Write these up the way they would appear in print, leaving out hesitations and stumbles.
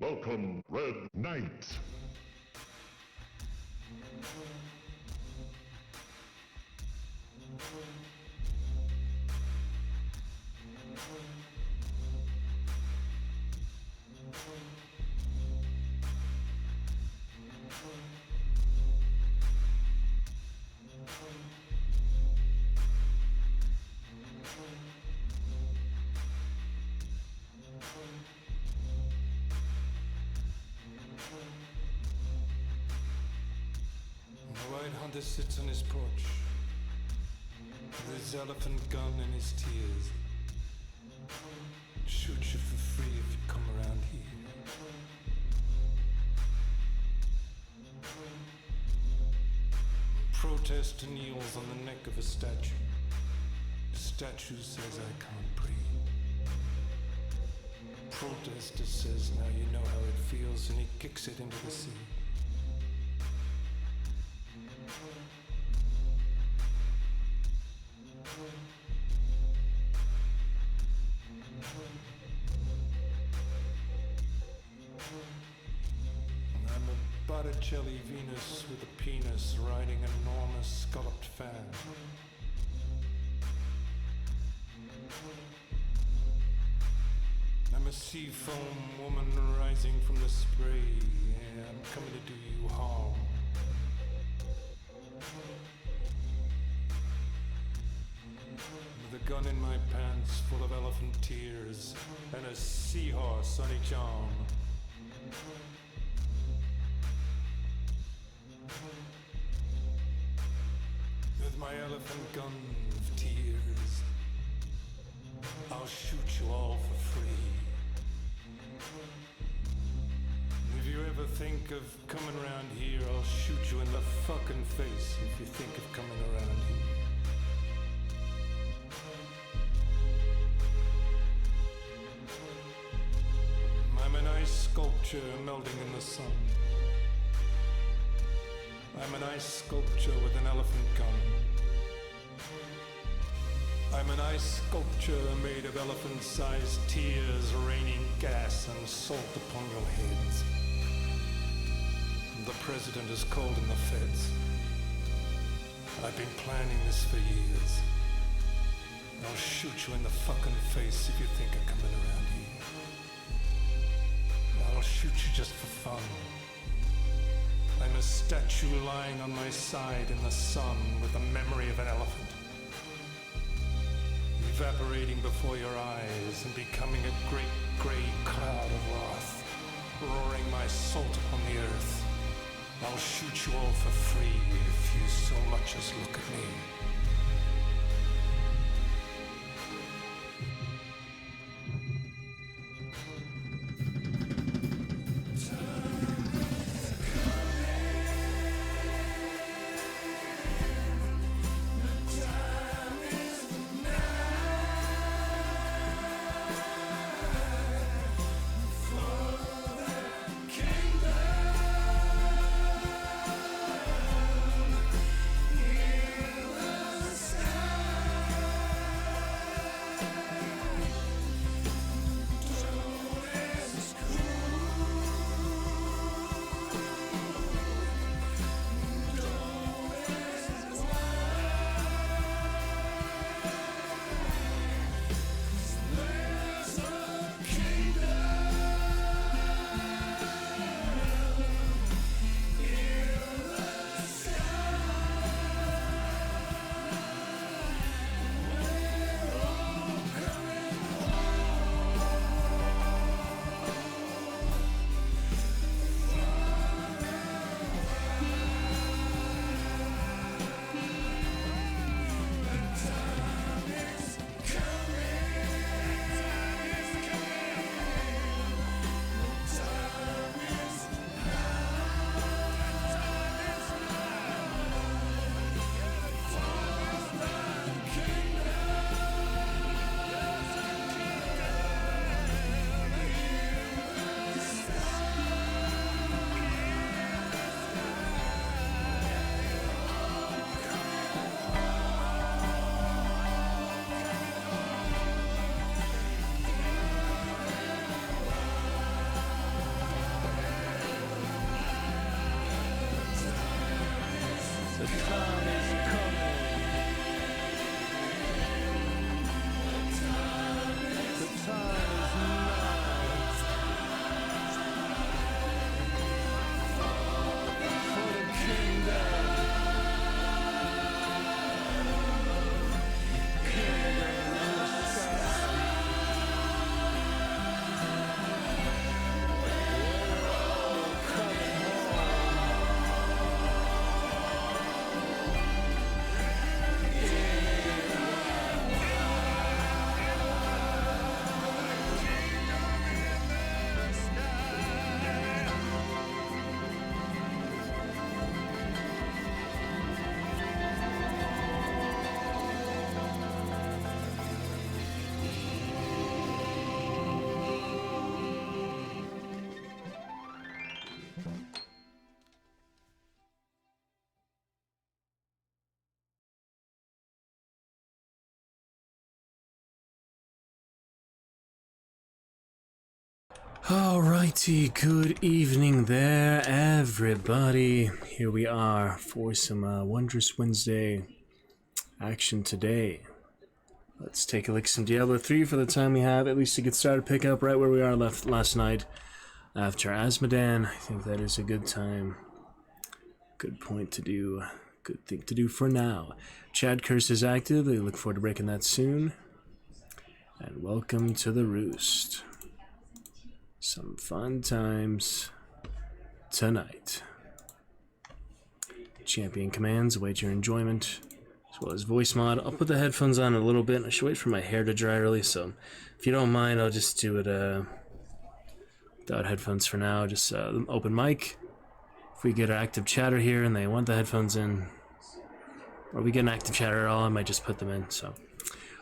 Welcome, Red Knight. Hunter sits on his porch with his elephant gun and his tears. Shoot you for free if you come around here. Protester kneels on the neck of a statue. The statue says, I can't breathe. Protester says, now you know how it feels, and he kicks it into the sea. I'm a Botticelli Venus with a penis riding an enormous scalloped fan. I'm a sea foam woman rising from the spray. Yeah, I'm coming to do you harm. With a gun in my pants full of elephant tears and a seahorse on each arm. With my elephant gun of tears, I'll shoot you all for free. If you ever think of coming around here, I'll shoot you in the fucking face if you think of coming around here. I'm an ice sculpture melting in the sun. I'm an ice sculpture with an elephant gun. I'm an ice sculpture made of elephant-sized tears raining gas and salt upon your heads. The president has called in the feds. I've been planning this for years. I'll shoot you in the fucking face if you think of coming around here. I'll shoot you just for fun. I'm a statue lying on my side in the sun with the memory of an elephant. Evaporating before your eyes and becoming a great grey cloud of wrath, roaring my salt upon the earth. I'll shoot you all for free if you so much as look at me. Yeah. Alrighty, good evening there, everybody. Here we are for some Wondrous Wednesday action today. Let's take a look at some Diablo 3 for the time we have, at least to get started. Pick up right where we are left last night after Asmodan. I think that is a good time. Good point to do. Good thing to do for now. Chad Curse is active. I look forward to breaking that soon. And welcome to the Roost. Some fun times tonight. Champion commands await your enjoyment, as well as voice mod. I'll put the headphones on in a little bit. I should wait for my hair to dry early, so if you don't mind, I'll just do it without headphones for now. Just open mic. If we get an active chatter here and they want the headphones in, or we get an active chatter at all, I might just put them in, so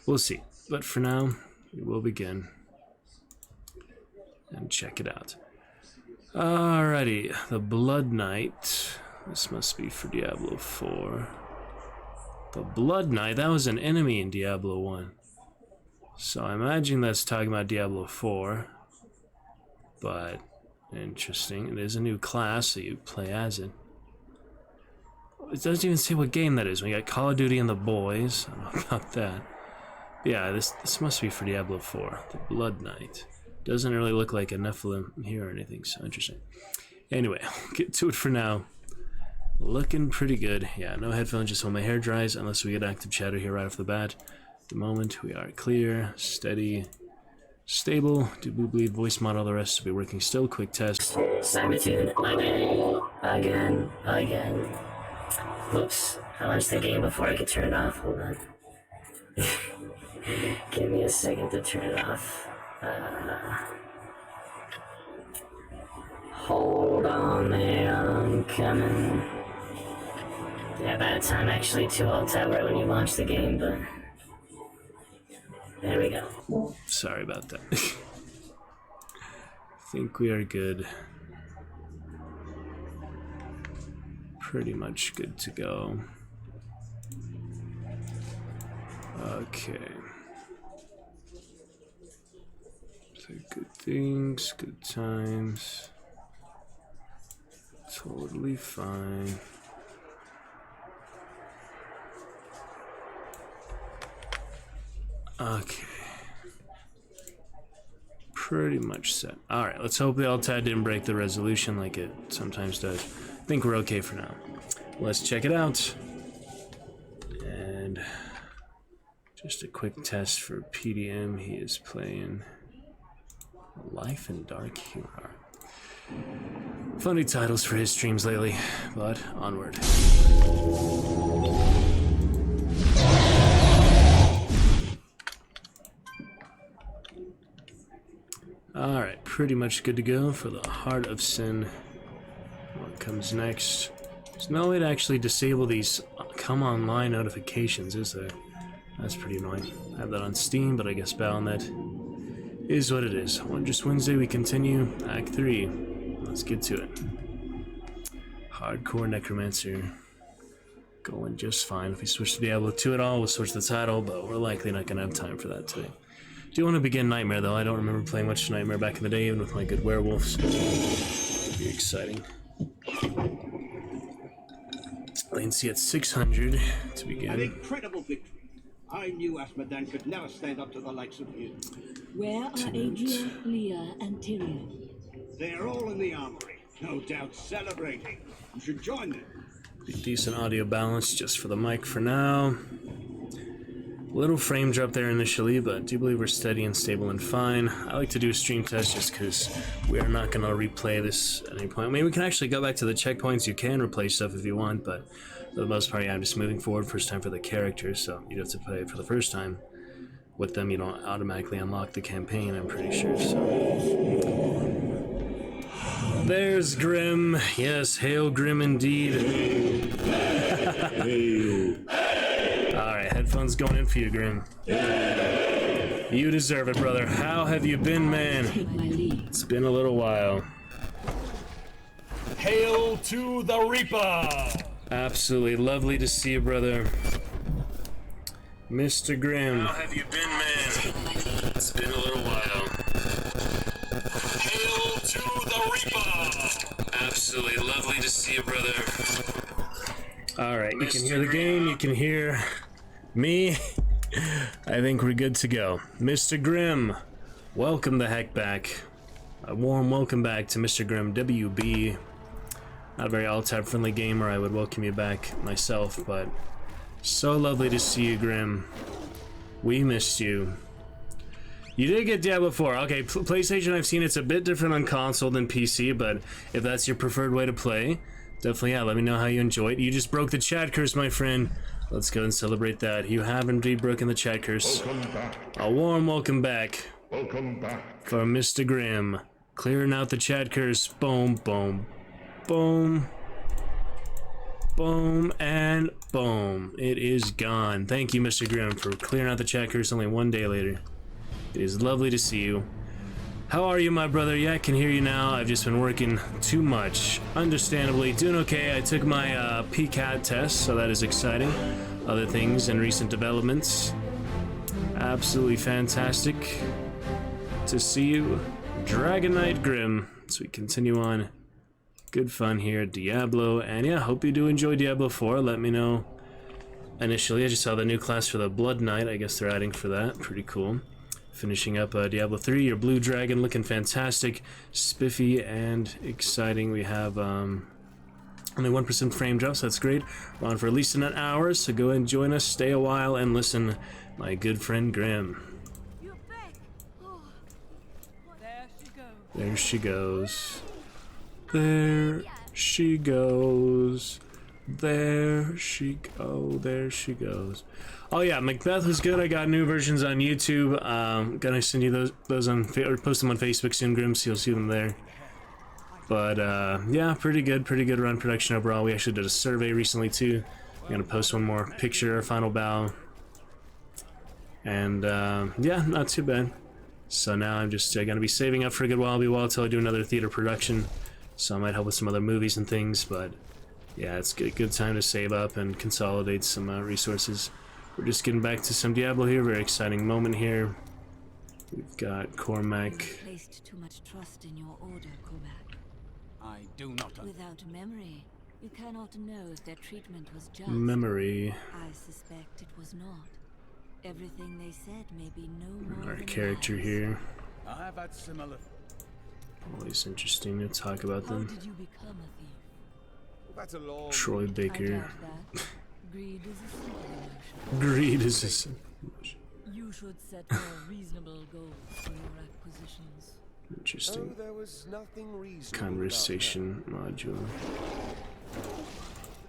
we'll see. But for now, we will begin and check it out. Alrighty, the Blood Knight. This must be for Diablo 4. The Blood Knight, that was an enemy in Diablo 1. So I imagine that's talking about Diablo 4. But, interesting. It is a new class, so you play as it. It doesn't even say what game that is. We got Call of Duty and the Boys. I don't know about that. But yeah, this must be for Diablo 4. The Blood Knight. Doesn't really look like a Nephilim here or anything, so interesting. Anyway, I'll get to it for now. Looking pretty good. Yeah, no headphones, just while my hair dries, unless we get active chatter here right off the bat. At the moment, we are clear, steady, stable. Do boo bleed, voice model, the rest will be working still. Quick test. Sabotage again. Whoops, I launched the game before I could turn it off. Hold on. Give me a second to turn it off. Hold on there, I'm coming. Yeah, bad time actually to alt tab right when you launch the game, but there we go. Sorry about that. I think we are good. Pretty much good to go. Okay. So good things, good times. Totally fine. Okay. Pretty much set. Alright, let's hope the alt tab didn't break the resolution like it sometimes does. I think we're okay for now. Let's check it out. And just a quick test for PDM. He is playing Life in Dark Humor. Funny titles for his streams lately, but onward. Alright, pretty much good to go for the Heart of Sin. What comes next? There's no way to actually disable these come online notifications, is there? That's pretty annoying. I have that on Steam, but I guess Battle.net is what it is. Wondrous Wednesday, we continue. Act 3. Let's get to it. Hardcore Necromancer. Going just fine. If we switch to Diablo 2 at all, we'll switch the title, but we're likely not going to have time for that today. Do want to begin Nightmare, though. I don't remember playing much Nightmare back in the day, even with my good werewolves. It'll be exciting. latency at 600 to An begin. incredible victory. I knew Asmodan could never stand up to the likes of you. Where are Adria, Leah, and Tyrion? They are all in the armory, no doubt celebrating. You should join them. Decent audio balance just for the mic for now. Little frame drop there initially, but I do believe we're steady and stable and fine. I like to do a stream test just because we are not going to replay this at any point. I mean, we can actually go back to the checkpoints. You can replay stuff if you want, but for the most part, yeah, I'm just moving forward first time for the characters, so you have to play it for the first time. With them, you don't automatically unlock the campaign, I'm pretty sure, so... There's Grim. Yes, hail Grim indeed. Alright, headphones going in for you, Grim. You deserve it, brother. How have you been, man? It's been a little while. Hail to the Reaper! Absolutely lovely to see you, brother. Mr. Grim. How have you been, man? It's been a little while. Hail to the Reaper! Absolutely lovely to see you, brother. Alright, you can hear the game, you can hear me. I think we're good to go. Mr. Grim, welcome the heck back. A warm welcome back to Mr. Grim WB. Not a very alt-tab friendly game, or I would welcome you back myself, but so lovely to see you, Grim. We missed you. You did get Diablo 4. Okay, PlayStation, I've seen it's a bit different on console than PC, but if that's your preferred way to play, definitely, yeah, let me know how you enjoy it. You just broke the chat curse, my friend. Let's go and celebrate that. You have indeed broken the chat curse. Welcome back. A warm welcome back Welcome back. for Mr. Grim. Clearing out the chat curse. Boom, boom, boom, boom, and boom. It is gone. Thank you, Mr. Grim, for clearing out the chat curse only one day later. It is lovely to see you. How are you, my brother? Yeah, I can hear you now. I've just been working too much. Understandably, doing okay. I took my PCAT test, so that is exciting. Other things and recent developments. Absolutely fantastic to see you. Dragon Knight Grim. So we continue on. Good fun here, Diablo. And yeah, hope you do enjoy Diablo 4. Let me know. Initially, I just saw the new class for the Blood Knight. I guess they're adding for that. Pretty cool. Finishing up Diablo 3, your blue dragon looking fantastic, spiffy and exciting. We have only 1% frame drop, so that's great. We're on for at least an hour, so go ahead and join us, stay a while, and listen, my good friend Grim. There she goes. There she goes. There she goes. Oh yeah, Macbeth was good. I got new versions on YouTube. Gonna send you those on or post them on Facebook soon, Grim, so you'll see them there. But yeah, pretty good run production overall. We actually did a survey recently too. I'm gonna post one more picture, our final bow. And yeah, not too bad. So now I'm just gonna be saving up for a good while till I do another theater production. So I might help with some other movies and things, but yeah, it's a good time to save up and consolidate some resources. We're just getting back to some Diablo here. Very exciting moment here. We've got Cormac. Placed too much trust in your order, Cormac. I do not. Without memory, you cannot know if their treatment was just. Memory. I suspect it was not. Everything they said may be no more Our than character lies. here. I've had similar. Always interesting to talk about How them. did you become a thief? That's a long. Troy I Baker. doubt that. Greed is a simple emotion. Greed is a You should set more reasonable goals for your acquisitions. interesting there was nothing reasonable conversation module.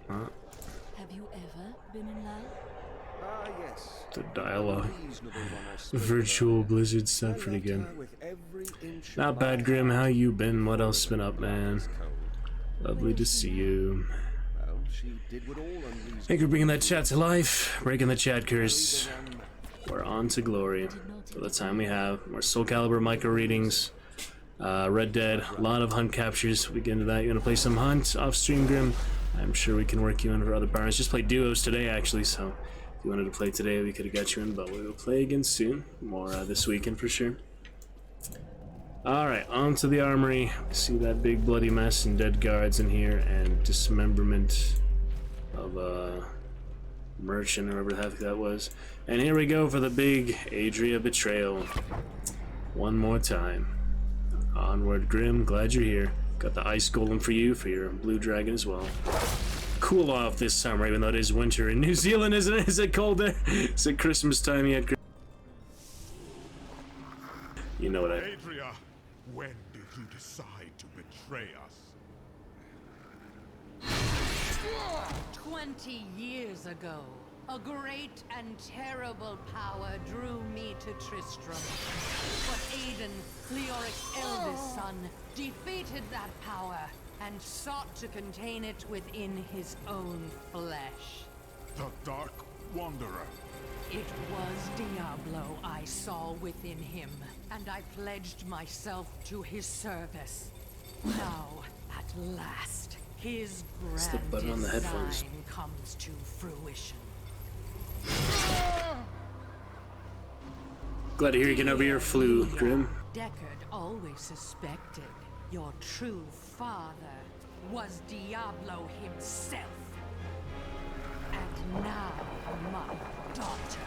Have you ever been in love? Ah, yes. The dialogue. Reasonable one, I suppose. Virtual Blizzard stuff, pretty good. Not bad, Grim. How you been? What else been up, man? Lovely to see you. Well, she did what all unreasonable. Thank you for bringing that chat to life. Breaking the chat curse. We're on to glory. For the time we have. More Soul Calibur micro readings. Red Dead. A lot of hunt captures. We get into that. You want to play some hunt off stream, Grim? I'm sure we can work you in for other partners. Just played duos today, actually, so if you wanted to play today, we could have got you in, but we will play again soon. More this weekend for sure. Alright, on to the armory. See that big bloody mess and dead guards in here and dismemberment. of merchant or whatever the heck that was. And here we go for the big Adria betrayal. One more time. Onward, Grim. Glad you're here. Got the ice golem for you for your blue dragon as well. Cool off this summer, even though it is winter in New Zealand, isn't it? Is it cold there? Is it Christmas time yet? You know what I... Adria, when did you decide to betray us? 20 years ago, a great and terrible power drew me to Tristram. But Aiden, Leoric's eldest son, defeated that power and sought to contain it within his own flesh. The Dark Wanderer. It was Diablo I saw within him, and I pledged myself to his service. Now, at last, his It's the grand button on the headphones. design comes to fruition. Glad to hear you getting over your flu, Grim. Deckard always suspected your true father was Diablo himself. And now, my daughter,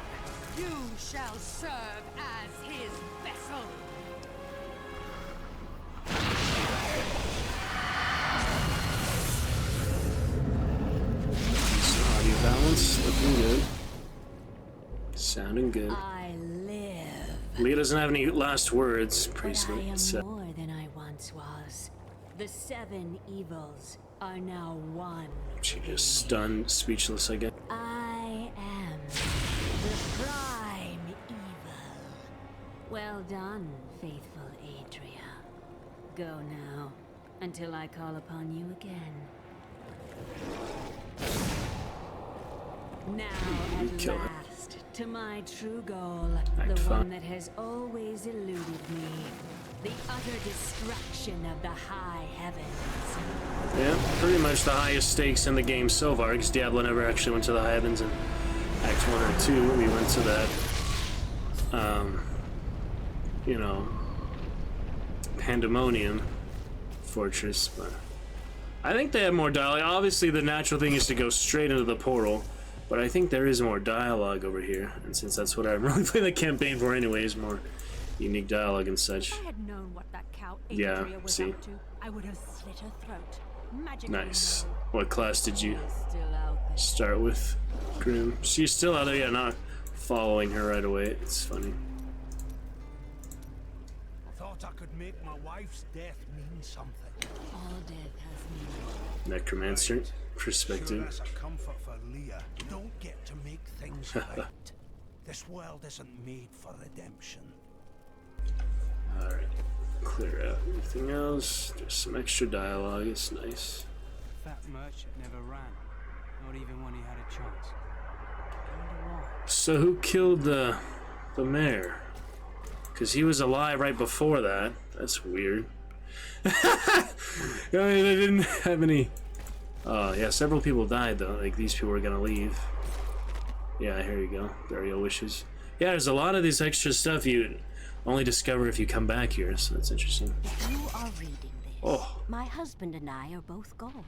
you shall serve as his vessel. Audio balance, looking good. Sounding good. I live. Leah doesn't have any last words, But I Priestley. am So, more than I once was. The 7 evils are now one. she just stunned, speechless, I guess. I am the prime evil. Well done, faithful Adria. Go now, until I call upon you again. Now at Kill her. last, to my true goal, Act the fine. one that has always eluded me. The utter destruction of the high heavens. Yeah, pretty much the highest stakes in the game so far, because Diablo never actually went to the high heavens in Act 1 or 2. We went to that, you know, Pandemonium Fortress, but I think they have more dialogue. Obviously, the natural thing is to go straight into the portal, but I think there is more dialogue over here, and since that's what I'm really playing the campaign for anyways, more unique dialogue and such. If I had known what that cow Yeah, Adria was see. up to, I would have slit her throat. Magically, Nice. no. What class did you Still out there. start with, Grim? She's still out there, yeah, not following her right away. It's funny. Thought I could make my wife's death mean something. All death has meaning. Necromancer Sure, perspective. that's a comfort for Leah. You don't get to make things right. This world isn't made for redemption. Alright, clear out everything else. There's some extra dialogue, it's nice. Fat merchant never ran, not even when he had a chance. I wonder why. So who killed the mayor? Because he was alive right before that. That's weird. I mean, they didn't have any... yeah, several people died though. Like, these people were gonna leave. Yeah, here you go. Burial wishes. Yeah, there's a lot of this extra stuff you only discover if you come back here, so that's interesting. If you are reading this, Oh. my husband and I are both gone.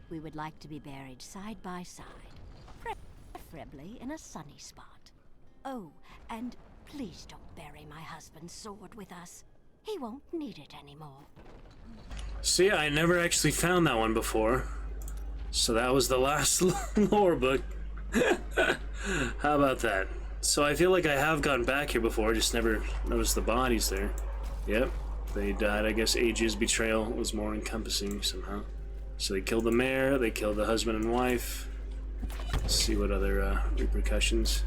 We would like to be buried side by side, preferably in a sunny spot. Oh, and please don't bury my husband's sword with us. He won't need it anymore. See, I never actually found that one before. So that was the last lore book. How about that? So I feel like I have gone back here before, just never noticed the bodies there. Yep, they died. I guess Adria's betrayal was more encompassing somehow. So they killed the mayor, they killed the husband and wife. Let's see what other repercussions.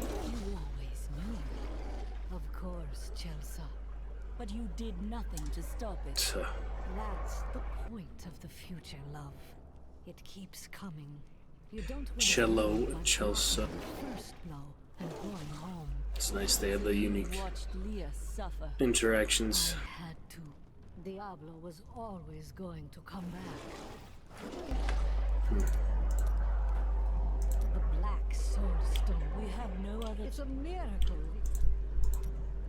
You always knew. Of course, Chelsea. But you did nothing to stop it. So, That's the point of the future, love. It keeps coming. You don't win Cello, it all by Chelsea. the first blow and going home. It's nice they have the unique You watched Leah suffer. interactions. I had to. Diablo was always going to come back. The Black Soul Stone. We have no other. It's a miracle.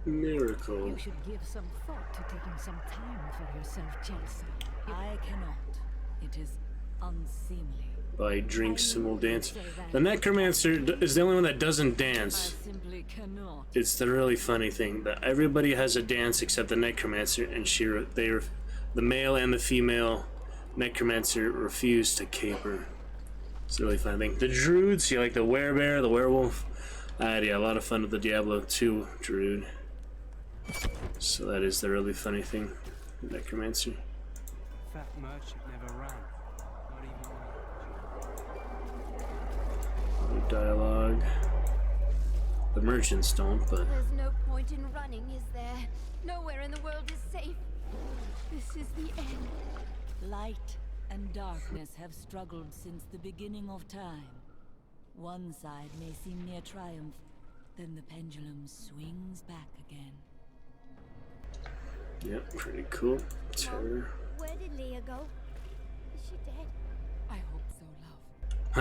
Miracle. You should give some thought to taking some time for yourself, Chelsea. I cannot. It is unseemly. buy drinks and we'll dance. The Necromancer is the only one that doesn't dance. Simply cannot. It's the really funny thing that everybody has a dance except the Necromancer, and the male and the female Necromancer refuse to caper. It's a really funny thing. The Druids, you like the werebear, the werewolf. I had a lot of fun with the Diablo 2 Druid. So that is the really funny thing. Necromancer. Fat merchant never ran. Not even No dialogue. The merchants don't, but There's no point in running, is there? Nowhere in the world is safe. This is the end. Light and darkness have struggled since the beginning of time. One side may seem near triumph, then the pendulum swings back again. yep, pretty cool. Terror. Where did Leah go? Is she dead? I hope so,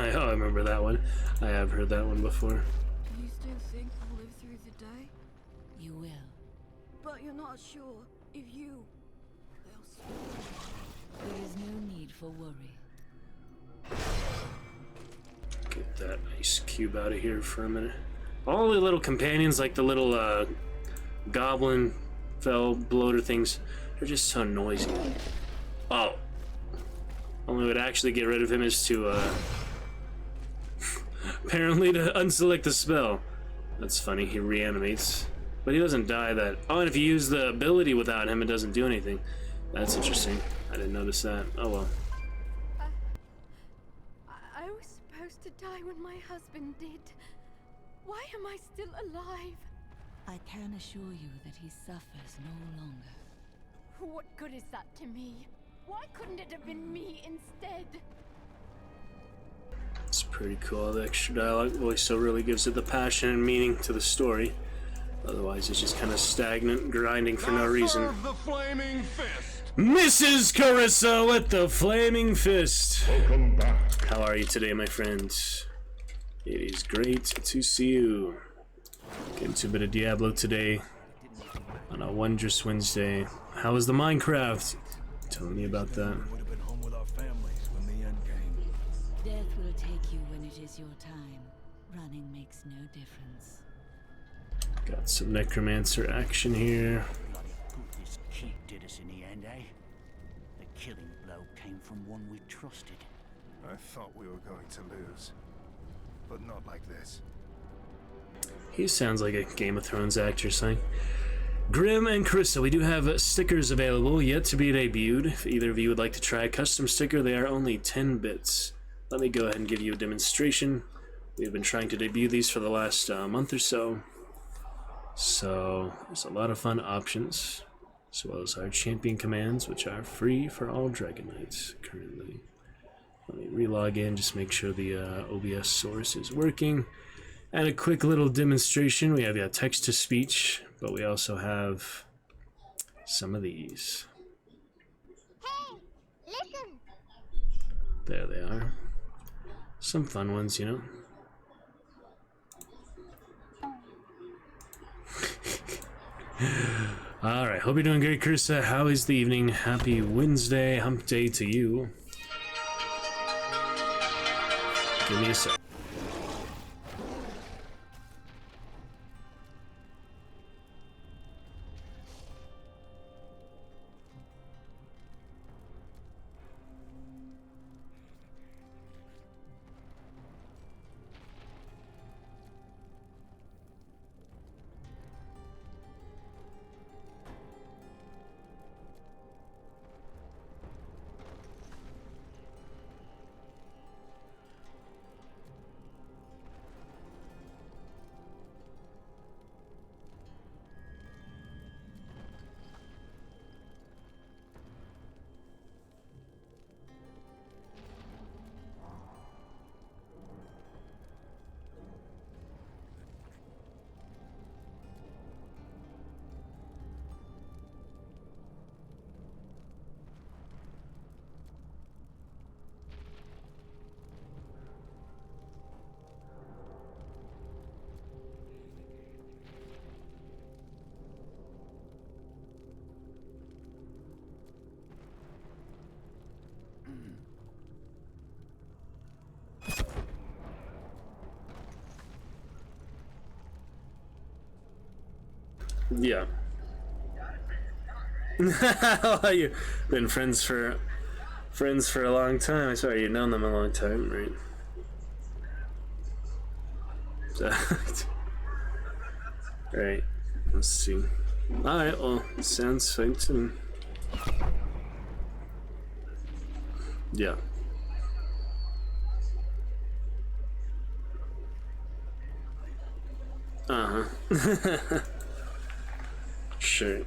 love. I remember that one. I have heard that one before. Do you still think we'll live through the day? You will. But you're not sure if you will survive. There is no need for worry. Get that ice cube out of here for a minute. All the little companions, like the little goblin fell bloater things, they're just so noisy. Oh! Only way to actually get rid of him is to apparently to unselect the spell. That's funny, he reanimates. But he doesn't die that. Oh, and if you use the ability without him, it doesn't do anything. That's interesting. I didn't notice that. Oh well. I was supposed to die when my husband did. Why am I still alive? I can assure you that he suffers no longer. What good is that to me? Why couldn't it have been me instead? It's pretty cool. The extra dialogue voice so really gives it the passion and meaning to the story. Otherwise, it's just kind of stagnant, grinding for no reason. The flaming fist. Mrs. Carissa with the flaming fist. Welcome back. How are you today, my friends? It is great to see you. Getting to a bit of Diablo today on a Wondrous Wednesday. How was the Minecraft? Tell me about that. Would have been home with our families when the end came. Death will take you when it is your time. Running makes no difference. Got some Necromancer action here. Bloody good this kid did us in the end, eh? The killing blow came from one we trusted. I thought we were going to lose, but not like this. He sounds like a Game of Thrones actor, son. Grim and Carissa, we do have stickers available, yet to be debuted. If either of you would like to try a custom sticker, they are only 10 bits. Let me go ahead and give you a demonstration. We've been trying to debut these for the last month or so. So, there's a lot of fun options, as well as our champion commands, which are free for all Dragon Knights currently. Let me relog in, just make sure the OBS source is working. And a quick little demonstration. We have text-to-speech, but we also have some of these. Hey, listen! There they are. Some fun ones, you know. Alright, hope you're doing great, Carissa. How is the evening? Happy Wednesday, hump day to you. Give me a sec. Yeah. You've been friends for a long time. I swear you've known them a long time, right? Right. Let's see. Alright, well, sounds fine to me. Yeah. Uh-huh. Sure.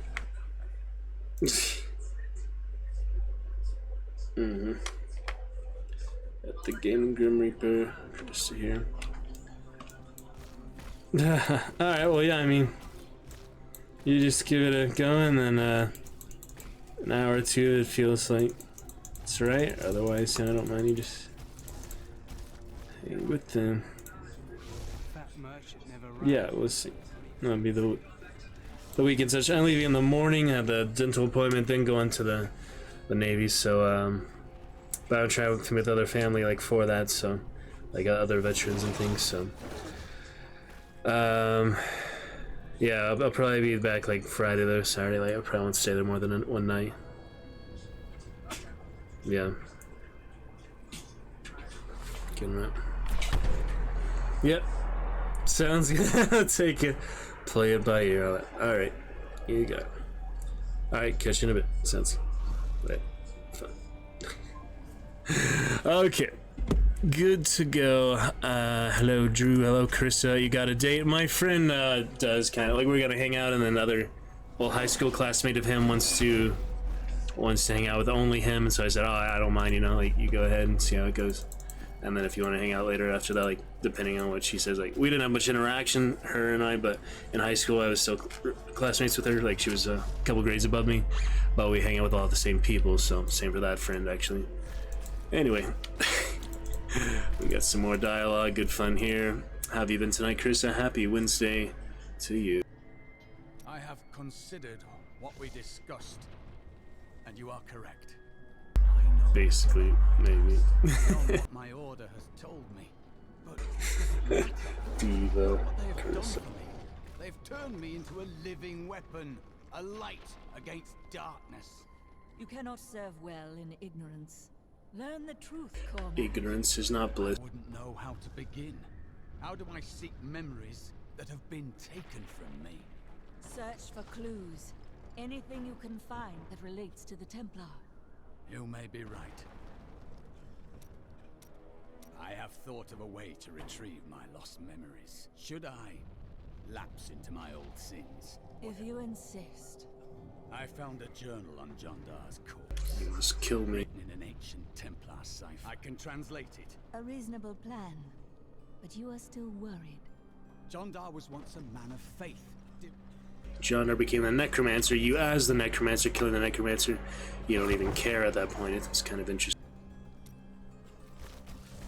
Mm-hmm. At the Gaming Grim Reaper, just to hear. Alright, well, yeah, I mean, you just give it a go, and then an hour or two, it feels like it's right. Otherwise, I don't mind you just hang with them. Yeah, we'll see. That'll be the weekend session. I'm leaving in the morning. I have the dental appointment, then going to the Navy. So, but I'm trying to with other family like for that. So, like other veterans and things. So, yeah, I'll probably be back like Friday or Saturday. Like I probably won't stay there more than one night. Yeah. Getting that. Yep. Sounds good. I'll take it. Play it by ear. Alright. Here you go. Alright, catch you in a bit. Sounds good. Fun. Okay. Good to go. Hello, Drew. Hello, Krista. You got a date? My friend does kind of like we're gonna hang out, and another high school classmate of him wants to hang out with only him. So I said, oh, I don't mind. You know, like you go ahead and see how it goes. And then if you want to hang out later after that, like depending on what she says, like we didn't have much interaction, her and I, but in high school I was still classmates with her. Like she was a couple grades above me, but we hang out with all the same people. So same for that friend actually. Anyway, we got some more dialogue. Good fun here. How have you been tonight, Chris? A happy Wednesday to you. I have considered what we discussed, and you are correct. Basically, maybe. What my order has told me, but Diva. what they have done for me, they've turned me into a living weapon, a light against darkness. You cannot serve well in ignorance. Learn the truth, Cormac. Ignorance is not bliss. I wouldn't know how to begin. How do I seek memories that have been taken from me? Search for clues. Anything you can find that relates to the Templar. You may be right. I have thought of a way to retrieve my lost memories. Should I lapse into my old sins? If you insist. I found a journal on Jondar's corpse. You must kill me. Written in an ancient Templar cipher. I can translate it. A reasonable plan. But you are still worried. Jondar was once a man of faith. Jondar became the Necromancer. You, as the Necromancer, killing the Necromancer, you don't even care at that point. It's kind of interesting.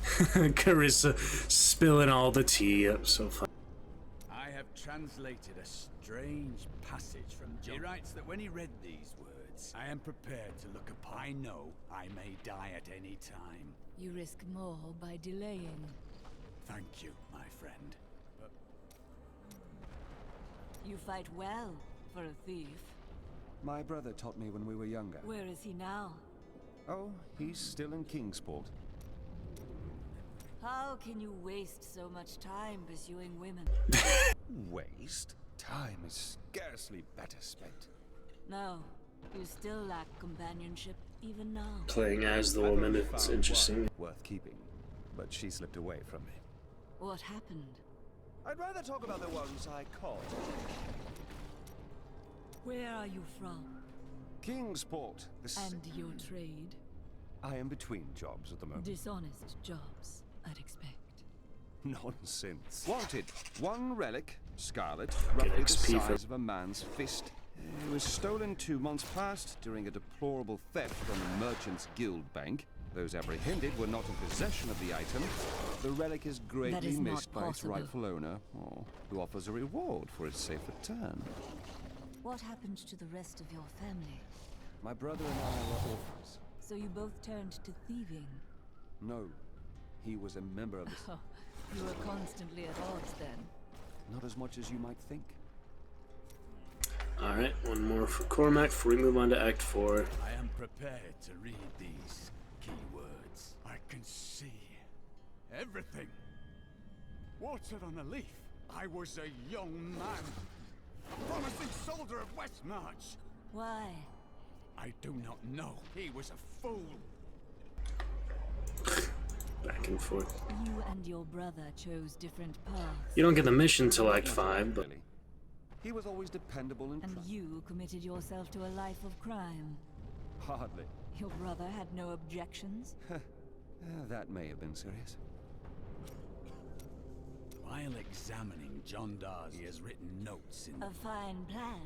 Carissa spilling all the tea. Yep, so fun. I have translated a strange passage from Jondar. He writes that when he read these words, I am prepared to look upon. I know I may die at any time. You risk more by delaying. Thank you, my friend. You fight well for a thief. My brother taught me when we were younger. Where is he now? Oh, he's still in Kingsport. How can you waste so much time pursuing women? Waste? Time is scarcely better spent. No, you still lack companionship even now. Playing as the woman, it's interesting. Worth keeping, but she slipped away from me. What happened? I'd rather talk about the ones I caught. Where are you from? Kingsport. And your trade? I am between jobs at the moment. Dishonest jobs, I'd expect. Nonsense. Wanted. One relic, scarlet, roughly the size of a man's fist. It was stolen 2 months past during a deplorable theft from the Merchants Guild Bank. Those apprehended were not in possession of the item. The relic is greatly missed by its rightful owner, who offers a reward for its safe return. What happened to the rest of your family? My brother and I were orphans. So you both turned to thieving? No. He was a member of the... Oh, you were constantly at odds then? Not as much as you might think. Alright, one more for Cormac before we move on to Act 4. I am prepared to read these keywords. I can see everything. Water on a leaf. I was a young man. A promising soldier of Westmarch. Why? I do not know. He was a fool. Back and forth. You and your brother chose different paths. You don't get the mission till Act 5, but... He was always dependable and And you committed yourself to a life of crime. Hardly. Your brother had no objections? That may have been serious. While examining John Dar's, he has written notes in... A fine plan.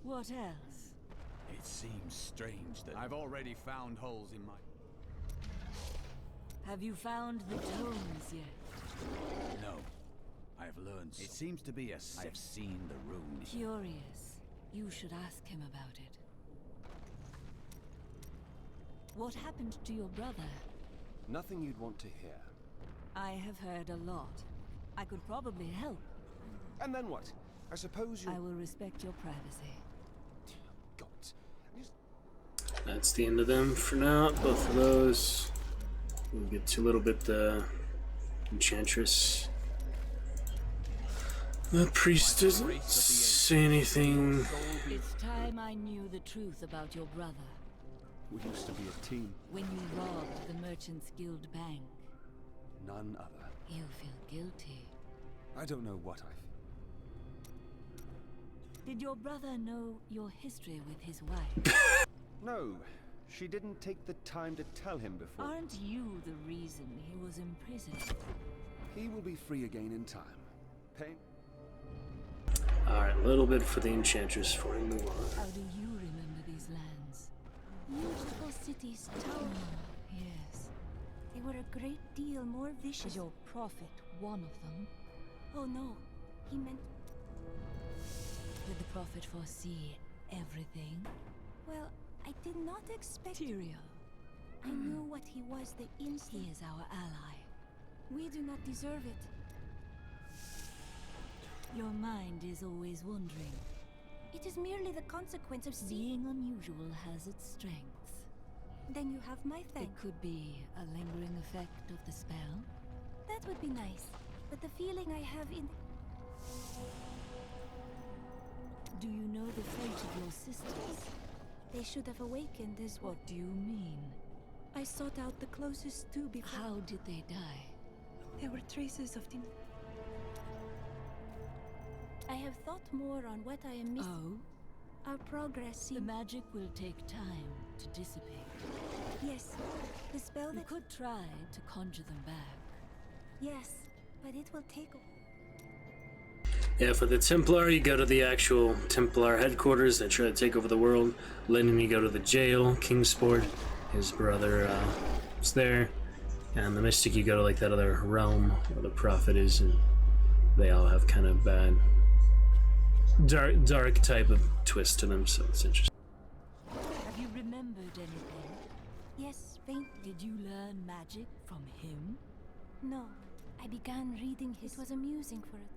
What else? It seems strange that I've already found holes in my... Have you found the tomes yet? No. I have learned. It seems to be I have seen the rune. Curious. You should ask him about it. What happened to your brother? Nothing you'd want to hear. I have heard a lot. I could probably help. And then what? I suppose you... I will respect your privacy. God. That's the end of them for now. Both of those. We'll get to a little bit the Enchantress. The priest doesn't say anything. It's time I knew the truth about your brother. We used to be a team. When you robbed the Merchants Guild Bank. None other. You feel guilty. I don't know what I feel. Did your brother know your history with his wife? No. She didn't take the time to tell him before. Aren't you the reason he was imprisoned? He will be free again in time. Pain? Alright, a little bit for the Enchantress before we move on. How do you remember these lands? Beautiful cities, towering. Yes. They were a great deal more vicious. Was your prophet one of them? Oh no, he meant... Did the prophet foresee everything? Well, I did not expect... Tyrael. I knew what he was the instant... He is our ally. We do not deserve it. Your mind is always wandering. It is merely the consequence of Being unusual has its strengths. Then you have my thanks. It could be a lingering effect of the spell. That would be nice, but the feeling I have in... Do you know the fate of your sisters? They should have awakened as well. What do you mean? I sought out the closest two before... How did they die? There were traces of the... I have thought more on what I am missing. Oh? Our progress seems... The magic will take time to dissipate. Yes, the spell that... You could try to conjure them back. Yes, but it will take... Yeah, for the Templar, you go to the actual Templar headquarters. They try to take over the world. Lennon, you go to the jail. Kingsport, his brother, is there. And the Mystic, you go to like that other realm where the Prophet is, and they all have kind of bad, dark type of twist to them, so it's interesting. Have you remembered anything? Yes, faint. Did you learn magic from him? No, I began reading his... It was amusing for it.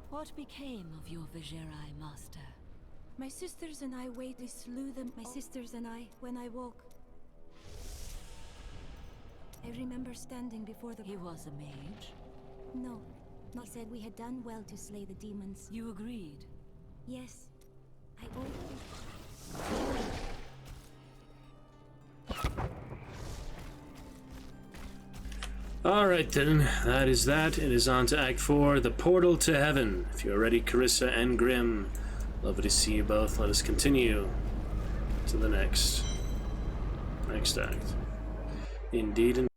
What became of your Vigerai master? My sisters and I waited. We slew them. My sisters and I, when I woke. I remember standing before the... He was a mage? No. He said we had done well to slay the demons. You agreed? Yes. I Alright then, that is that. It is on to Act 4, The Portal to Heaven. If you are ready, Carissa and Grim, lovely to see you both. Let us continue to the next act. Indeed.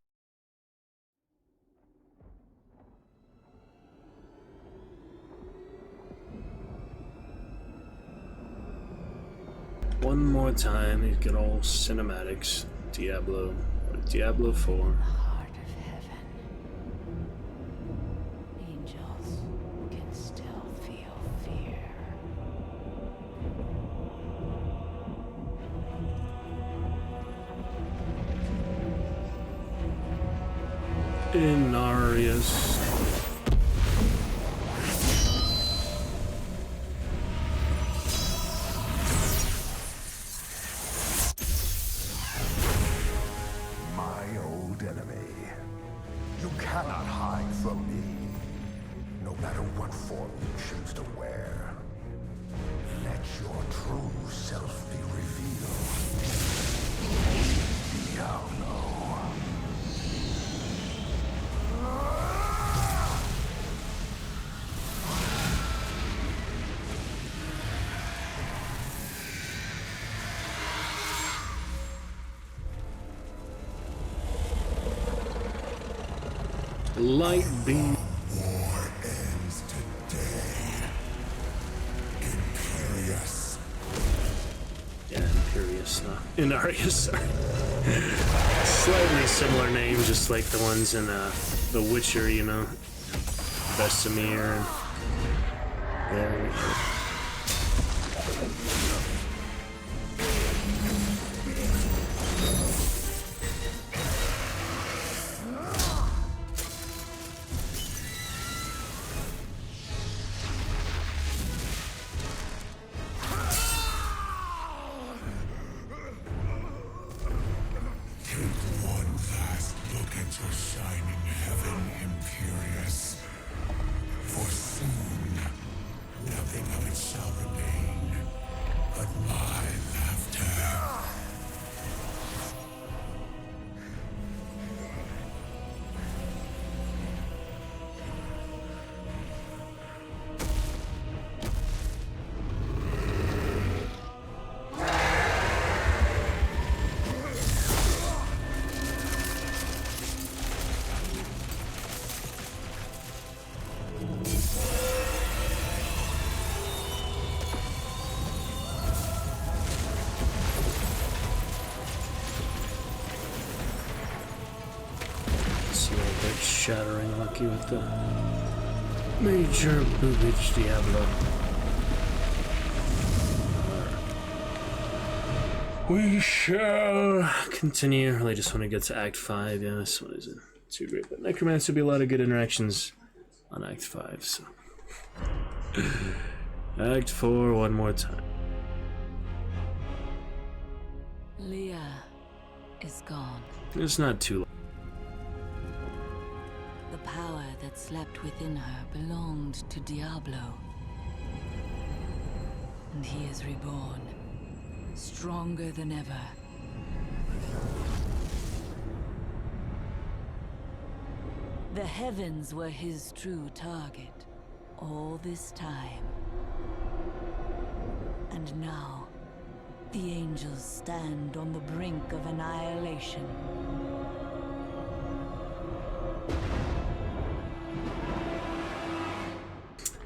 One more time, these good old cinematics. Diablo 4. Inarius. cannot hide from me, no matter what form you choose to wear. Let your true self be revealed. Diablo. Light beam. War ends today. Imperious. Yeah, Imperious, Inarius, sorry. Slightly similar name, just like the ones in The Witcher, you know. Vesemir and there. Shattering Lucky with the major boobage Diablo. We shall continue. I really just want to get to Act 5. Yeah, this one isn't too great, but Necromancer will be a lot of good interactions on Act 5. So, Act 4 one more time. Leah is gone. It's not too long. The power that slept within her belonged to Diablo. And he is reborn, stronger than ever. The heavens were his true target all this time. And now, the angels stand on the brink of annihilation.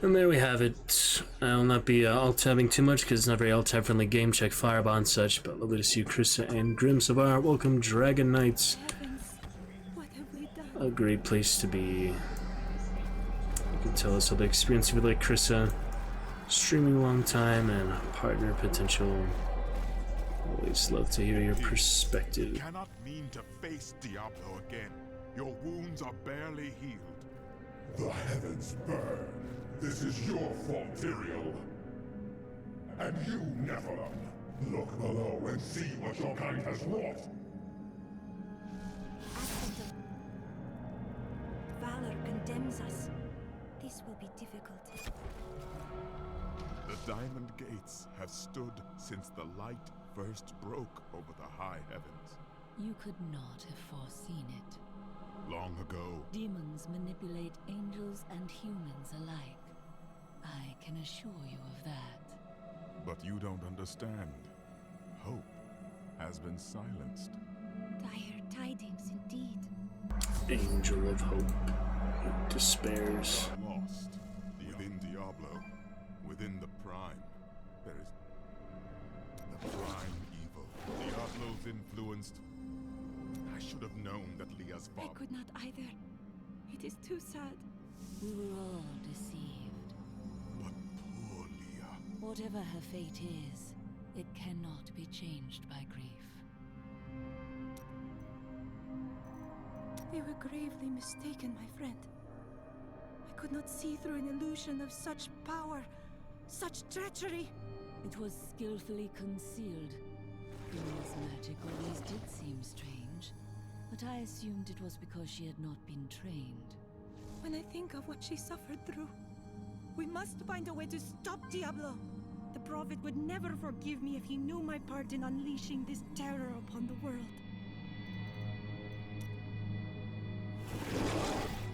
And there we have it. I will not be alt-tabbing too much because it's not a very alt-tab friendly game. Check Fireball and such, but lovely to see you, Krista and Grim Savar. Welcome, Dragon Knights. A great place to be. You can tell us all the experience with like Krista. Streaming a long time and partner potential. Always love to hear your perspective. You cannot mean to face Diablo again. Your wounds are barely healed. The heavens burn. This is your fault, Tyrael. And you, Nephilim, look below and see what your kind has wrought. Valor condemns us. This will be difficult. The Diamond Gates have stood since the light first broke over the high heavens. You could not have foreseen it. Long ago. Demons manipulate angels and humans alike. I can assure you of that. But you don't understand. Hope has been silenced. Dire tidings indeed. Angel of Hope. Despairs. Lost. Within Diablo. Within the Prime. There is the Prime evil. Diablo's influenced. I should have known that Leah's father. I could not either. It is too sad. We were all deceived. But poor Leah. Whatever her fate is, it cannot be changed by grief. They were gravely mistaken, my friend. I could not see through an illusion of such power, such treachery. It was skillfully concealed. Leah's magic always did seem strange. but I assumed it was because she had not been trained. When I think of what she suffered through, we must find a way to stop Diablo. The Prophet would never forgive me if he knew my part in unleashing this terror upon the world.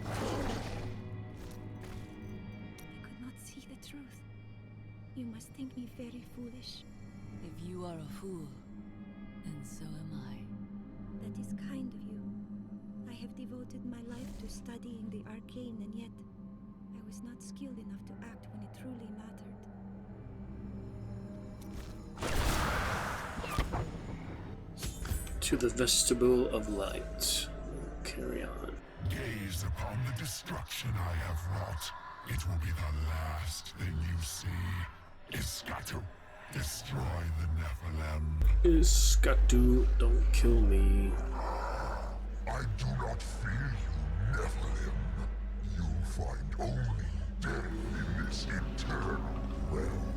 I could not see the truth. You must think me very foolish. If you are a fool, then so am I. That is kind of you. I have devoted my life to studying the arcane, and yet I was not skilled enough to act when it truly mattered. To the vestibule of light. Carry on. Gaze upon the destruction I have wrought. It will be the last thing you see. Iskatu, destroy the Nephilim. Iskatu, don't kill me. I do not fear you, Nephilim. You find only death in this eternal realm.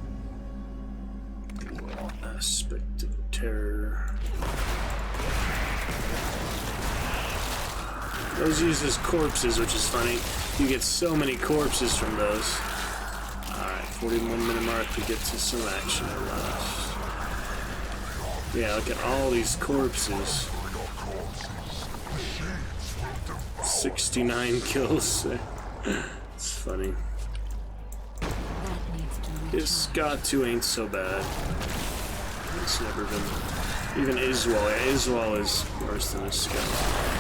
Aspect of terror. Those used as corpses, which is funny. You get so many corpses from those. Alright, 41-minute mark to get to some action at last. Yeah, look at all these corpses. 69 kills. It's funny. Iskatu ain't so bad. It's never been. Even Iswal. Yeah, Iswal is worse than Iskatu.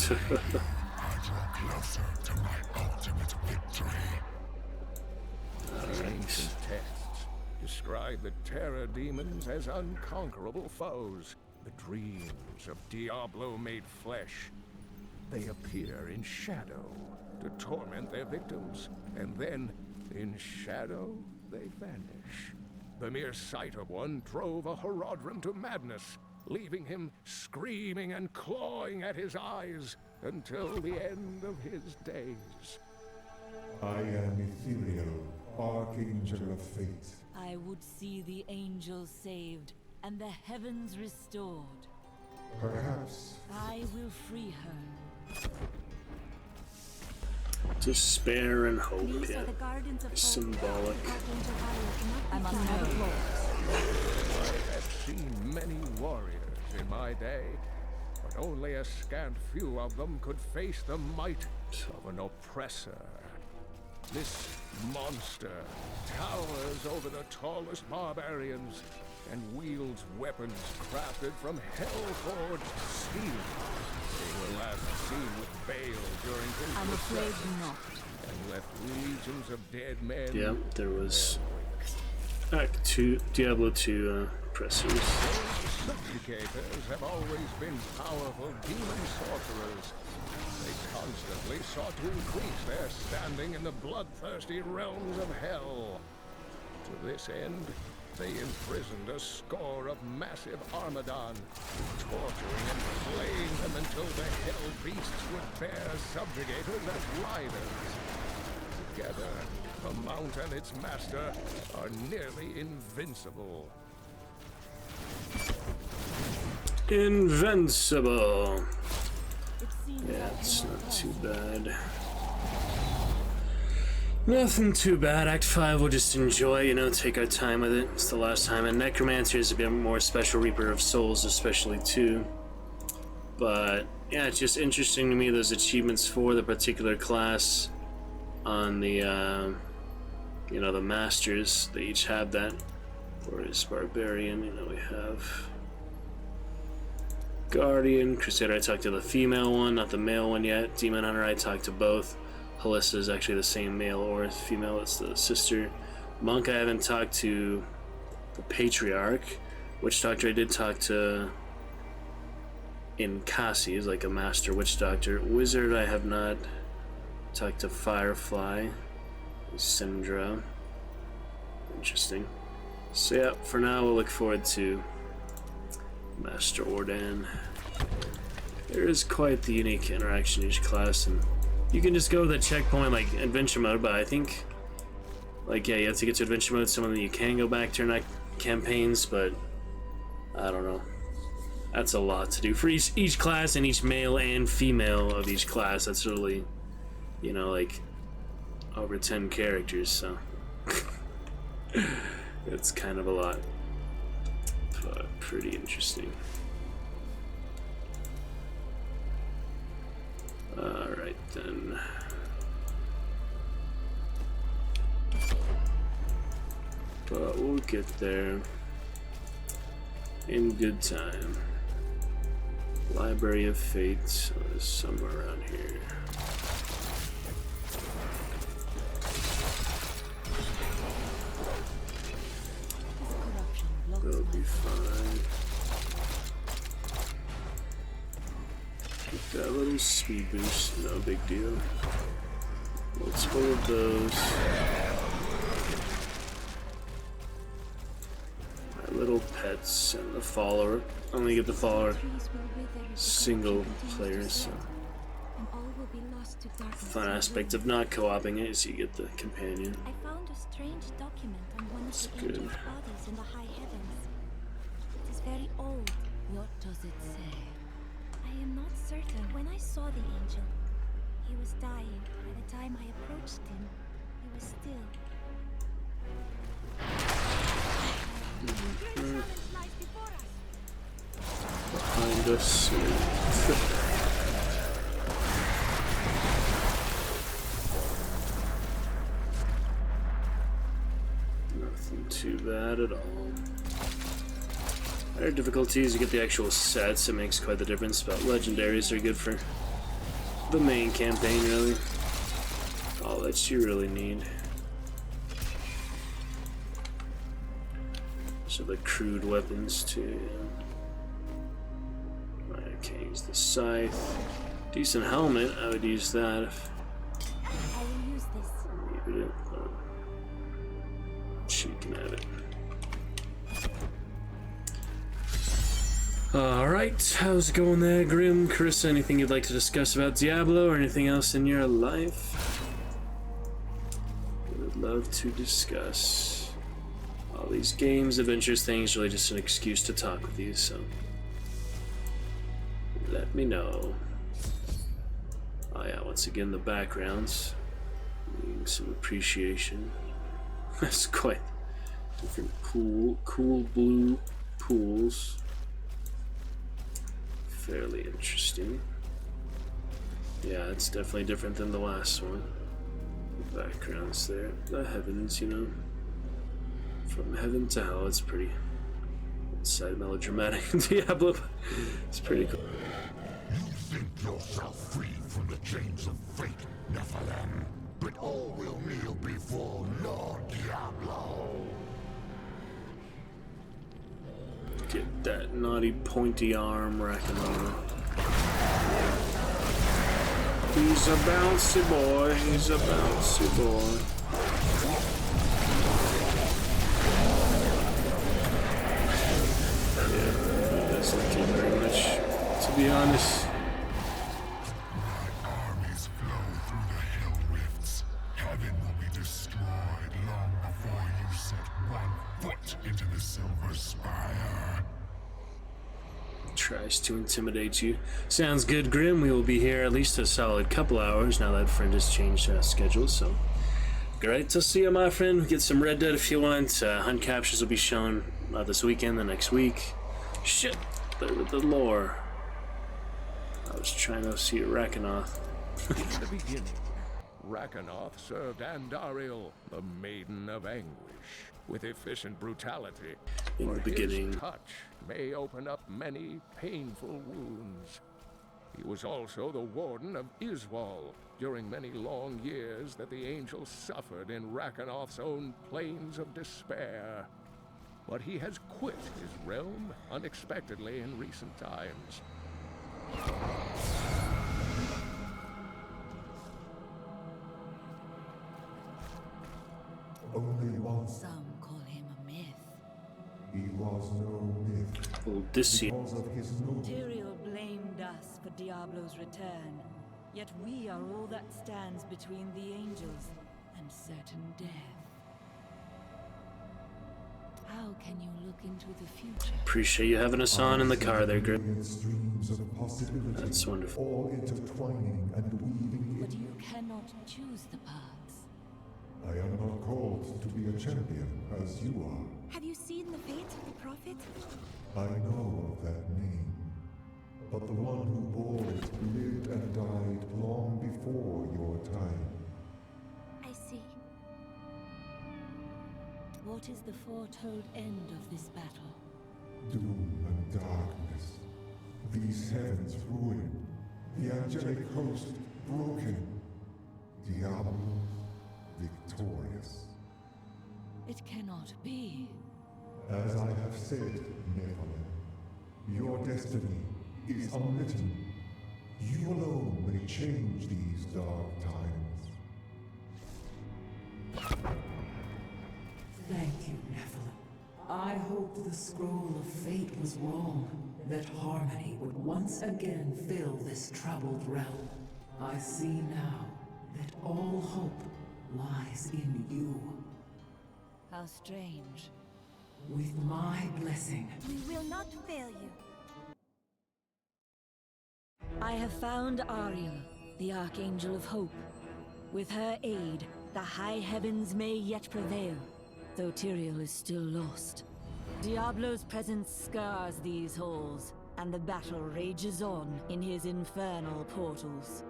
I draw closer to my ultimate victory. Ancient texts describe the terror demons as unconquerable foes, the dreams of Diablo made flesh. They appear in shadow to torment their victims, and then, in shadow, they vanish. The mere sight of one drove a Horadrim to madness, leaving him screaming and clawing at his eyes until the end of his days. I am Ethereal, Archangel of Fate. I would see the angels saved and the heavens restored. Perhaps. I will free her. Despair and hope, yeah. Symbolic. I'm on the floor. I have seen many warriors in my day, but only a scant few of them could face the might of an oppressor. This monster towers over the tallest barbarians and wields weapons crafted from hell-forged steel. They were last seen with Baal during his I'm afraid not. and left legions of dead men. Yeah, there was Act 2, Diablo 2 oppressors. Supplicators have always been powerful demon sorcerers. They constantly sought to increase their standing in the bloodthirsty realms of hell. To this end, they imprisoned a score of massive Armadon, torturing and flaying them until the hell beasts would bear subjugators as riders. Together, the Mount and its master are nearly invincible. Invincible. Yeah, it's not too bad. Nothing too bad. Act 5 we'll just enjoy, you know, take our time with it. It's the last time. And Necromancer is a bit more special, Reaper of Souls especially too. But yeah, it's just interesting to me those achievements for the particular class on the, you know, the Masters. They each have that. Or is Barbarian, you know, we have Guardian, Crusader, I talked to the female one, not the male one yet. Demon Hunter, I talked to both. Halissa is actually the same male or female, it's the sister. Monk, I haven't talked to the Patriarch. Witch Doctor, I did talk to in Cassie, is like a master witch doctor. Wizard, I have not talked to Firefly. Syndra. Interesting. So yeah, for now we'll look forward to Master Ordan. There is quite the unique interaction in each class, and you can just go to the checkpoint like adventure mode, but I think Like, yeah, you have to get to adventure mode, some of them you can go back to night campaigns, but I don't know. That's a lot to do for each class, and each male and female of each class. That's really, you know, like over 10 characters, so it's kind of a lot, but pretty interesting. Alright then. But we'll get there in good time. Library of Fate, so there's somewhere around here. That'll be fine. Get that little speed boost, no big deal. Multiple of those. My little pets and the follower. Only get the follower single player, so. Fun aspect of not co-oping it is you get the companion. I found a strange document on one of the angels' bodies in the high heavens. It is very old. What does it say? I am not certain. When I saw the angel, he was dying. By the time I approached him, he was still. Behind us. Nothing too bad at all. Higher difficulties, you get the actual sets, it makes quite the difference, but legendaries are good for the main campaign, really. All that you really need. So the crude weapons too. I can't use the scythe. Decent helmet, I would use that if I will use this. needed it, but she can have it. Alright, how's it going there, Grim? Carissa, anything you'd like to discuss about Diablo or anything else in your life? I would love to discuss. All these games, adventures, things, really just an excuse to talk with you, so let me know. Oh yeah, once again, the backgrounds needing some appreciation. That's quite different cool blue pools. Fairly interesting. Yeah, it's definitely different than the last one. The backgrounds there, the heavens, you know. From heaven to hell, it's pretty side melodramatic. Diablo, it's pretty cool. You think yourself free from the chains of fate, Nephilim, but all will kneel before Lord Diablo. Get that naughty pointy arm racking on. He's a bouncy boy, he's a bouncy boy. Doesn't do very much, to be honest. My armies flow through the hell rifts. Heaven will be destroyed long before you set 1 foot into the Silver Spire. Tries to intimidate you. Sounds good, Grim. We will be here at least a solid couple hours now that friend has changed schedule, so great to see you, my friend. Get some Red Dead if you want. Hunt captures will be shown this weekend, the next week. Shit, the lore. I was trying to see Rakanoth. In the beginning, Rakanoth served Andariel, the Maiden of Anguish, with efficient brutality. In the beginning. His touch may open up many painful wounds. He was also the warden of Iswal during many long years that the angels suffered in Rakanoth's own plains of despair. But he has quit his realm unexpectedly in recent times. Only once. Some call him a myth. He was no myth. Odysseus. Because of his noble. Tyrael blamed us for Diablo's return, yet we are all that stands between the angels And certain death. can you look into the future? Appreciate you having us on in the car there, Grim. Streams of possibility, That's wonderful. all intertwining and weaving But in. you cannot choose the paths. I am not called to be a champion as you are. Have you seen the fate of the Prophet? I know of that name, but the one who bore it lived and died long before your time. I see. What is the foretold end of this battle? Doom and darkness. These heavens ruined. The angelic host broken. Diablo victorious. It cannot be. As I have said, Nephilim, your destiny is unwritten. You alone may change these dark times. Thank you, Nephilim. I hoped the scroll of fate was wrong, that harmony would once again fill this troubled realm. I see now that all hope lies in you. How strange. With my blessing, We will not fail you. I have found Ariel, the Archangel of Hope. With her aid, the high heavens may yet prevail, though Tyrael is still lost. Diablo's presence scars these halls, and the battle rages on in his infernal portals.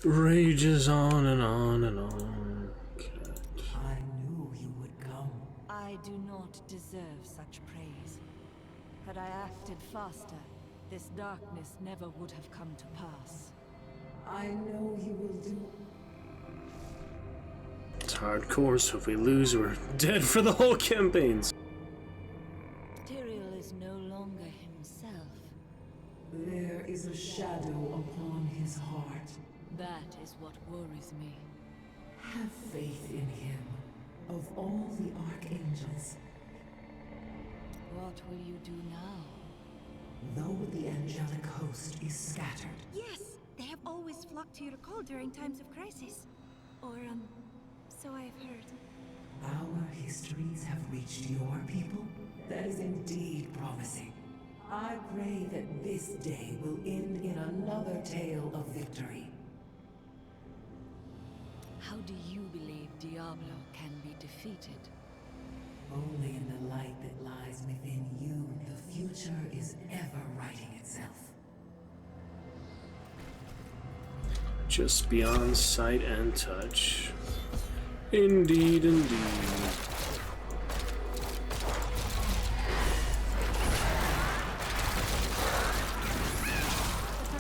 Rages on and on and on. I knew you would come. I do not deserve such praise. Had I acted faster, this darkness never would have come to pass. I know you will do. It's hardcore, so if we lose, we're dead for the whole campaigns. Tyrael is no longer himself. There is a shadow upon his heart. That is what worries me. Have faith in him. Of all the archangels, What will you do now? though the angelic host is scattered, Yes, they have always flocked to your call during times of crisis. Or, so I have heard. our histories have reached your people. That is indeed promising. I pray that this day will end in another tale of victory. How do you believe Diablo can be defeated? Only in the light that lies within you, the future is ever writing itself. Just beyond sight and touch. Indeed, indeed.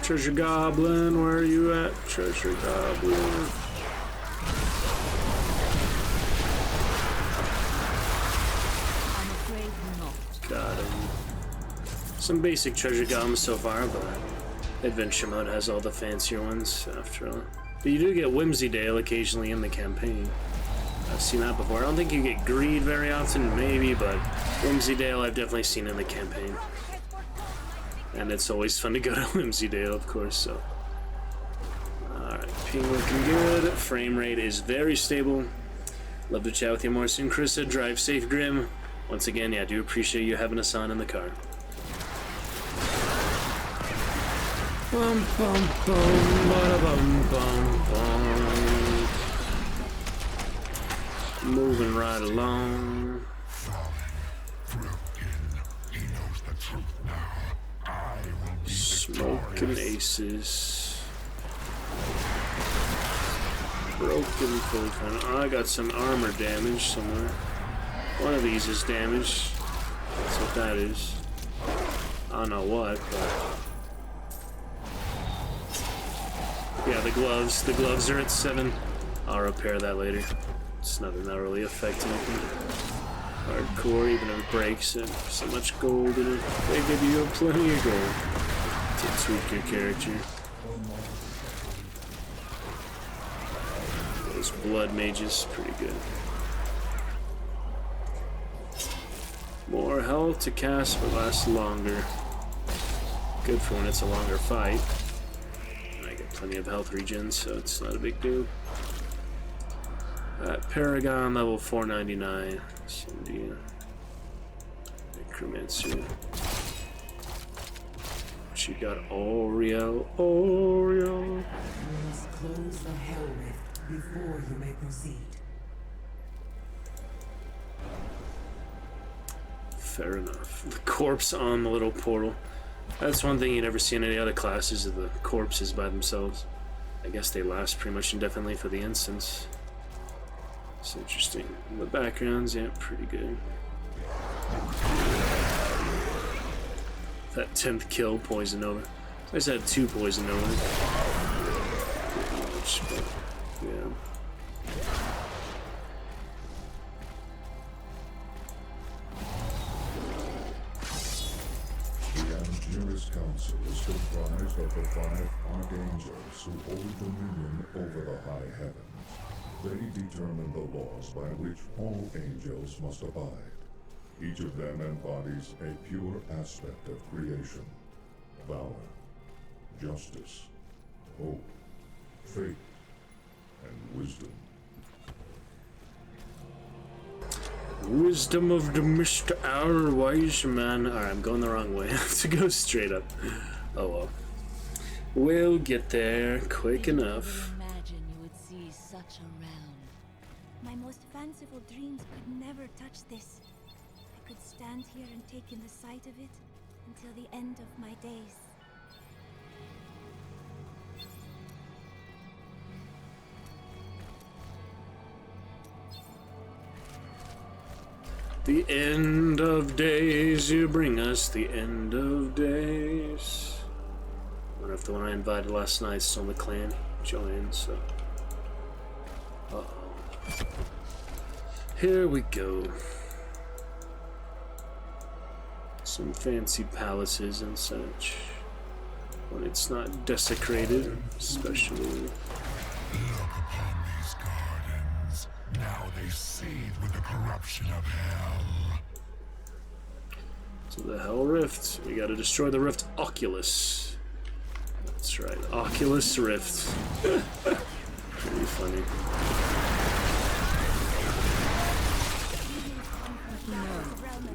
Treasure Goblin, where are you at? Treasure Goblin. I'm afraid not. Got him. Some basic treasure goblins so far, but Adventure Mode has all the fancier ones after all. But you do get Whimsydale occasionally in the campaign. I've seen that before. I don't think you get Greed very often, maybe, but Whimsydale I've definitely seen in the campaign. And it's always fun to go to Whimsydale, of course, so. Alright, ping looking good. Frame rate is very stable. Love to chat with you more soon, Krista. Drive safe, Grim. Once again, yeah, I do appreciate you having us on in the car. Bum bum bum, bada bum bum bum. Moving right along. Smoking aces. Broken full kind. Oh, I got some armor damage somewhere. One of these is damaged. That's what that is. I don't know what, but. Yeah, the gloves. The gloves are at 7. I'll repair that later. It's nothing that really affects anything. Hardcore, even if it breaks, and so much gold in it. They give you plenty of gold to tweak your character. Those blood mages, pretty good. More health to cast but lasts longer. Good for when it's a longer fight. And I get plenty of health regen, so it's not a big deal. Paragon level 499. Cindy. Necromancer. She got Oreo. Oreo. You must close the Hell Rift before you may proceed. Fair enough. The corpse on the little portal. That's one thing you never see in any other classes, of the corpses by themselves. I guess they last pretty much indefinitely for the instance. It's interesting. The backgrounds, yeah, pretty good. That 10th kill, Poison Over. I just had 2 Poison Over. Pretty much, but, yeah. The Wondrous Council is comprised of the 5 archangels who hold dominion over the high heavens. They determine the laws by which all angels must abide. Each of them embodies a pure aspect of creation: valor, justice, hope, faith, and wisdom. Wisdom of the Mr. Our Wise Man. Alright, I'm going the wrong way. I have to go straight up. Oh well. We'll get there quick enough. Imagine you would see such a realm. My most fanciful dreams could never touch this. I could stand here and take in the sight of it until the end of my days. The end of days, you bring us the end of days. I wonder if the one I invited last night still in the clan joined, so. Uh-oh. Here we go. Some fancy palaces and such. When it's not desecrated, especially. Look upon these gardens. Now they seethe with the corruption of hell. So the Hell Rift. We gotta destroy the Rift Oculus. That's right, Oculus Rift. Pretty funny.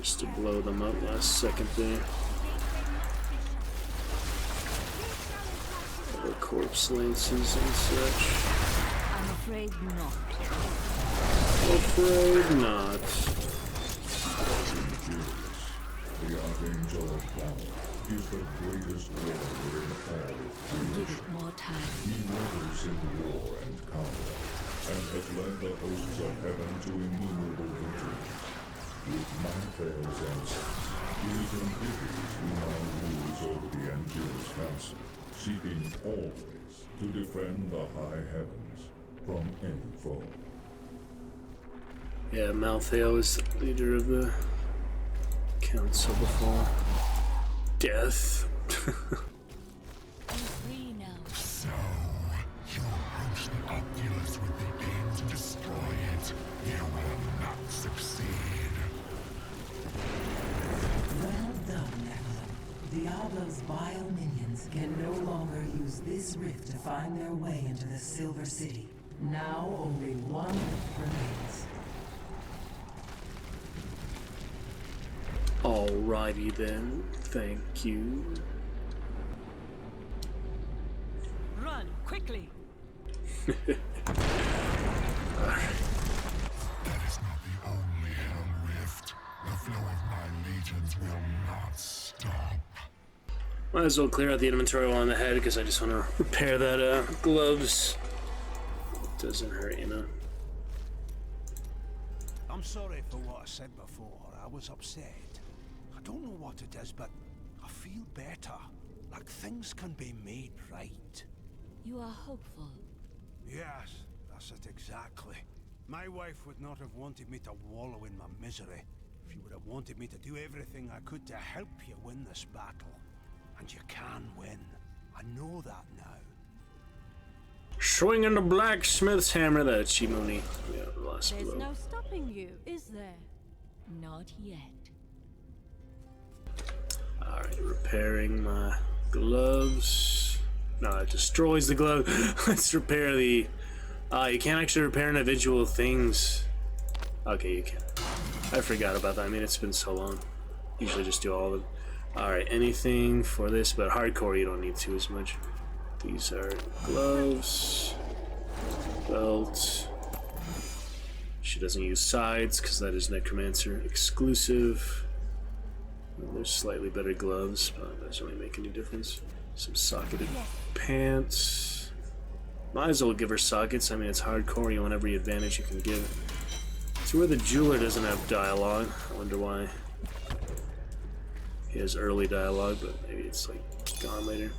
Just to blow them up last second there. The corpse lances and such. I'm afraid not. Afraid not. The Archangel of Valor is the greatest warrior in all of creation. Give it more time. He revels in war and combat, and has led the hosts of heaven to innumerable victories. With Manfair's ancestors, he is Impervious who now rules over the Angelus Council, seeking always to defend the high heavens from any foe. Yeah, Malthael was the leader of the council before. Death. Free now. So, you approach the Oculus with the aim to destroy it. You will not succeed. Well done, Necromancer. Diablo's vile minions can no longer use this rift to find their way into the Silver City. Now only one rift remains. Alrighty then. Thank you. Run, quickly! That is not the only hell rift. The flow of my legions will not stop. Might as well clear out the inventory while I'm ahead, because I just want to repair that gloves. It doesn't hurt, you know. I'm sorry for what I said before. I was upset. I don't know what it is, but I feel better. Like things can be made right. You are hopeful. Yes, that's it exactly. My wife would not have wanted me to wallow in my misery. She would have wanted me to do everything I could to help you win this battle. And you can win. I know that now. Swinging the blacksmith's hammer, that Chimoni. Yeah, the last There's blow. no stopping you, is there? Not yet. Alright, repairing my gloves. No, it destroys the glove. Let's repair the You can't actually repair individual things. Okay, you can. I forgot about that. I mean, it's been so long. Usually just do all of them. Alright, anything for this, but hardcore you don't need to as much. These are gloves, belt. She doesn't use sides because that is Necromancer exclusive. There's slightly better gloves, but that doesn't really make any difference. Some socketed pants. Might as well give her sockets. I mean, it's hardcore. You want every advantage you can give. It's where the jeweler doesn't have dialogue. I wonder why. He has early dialogue, but maybe it's like gone later.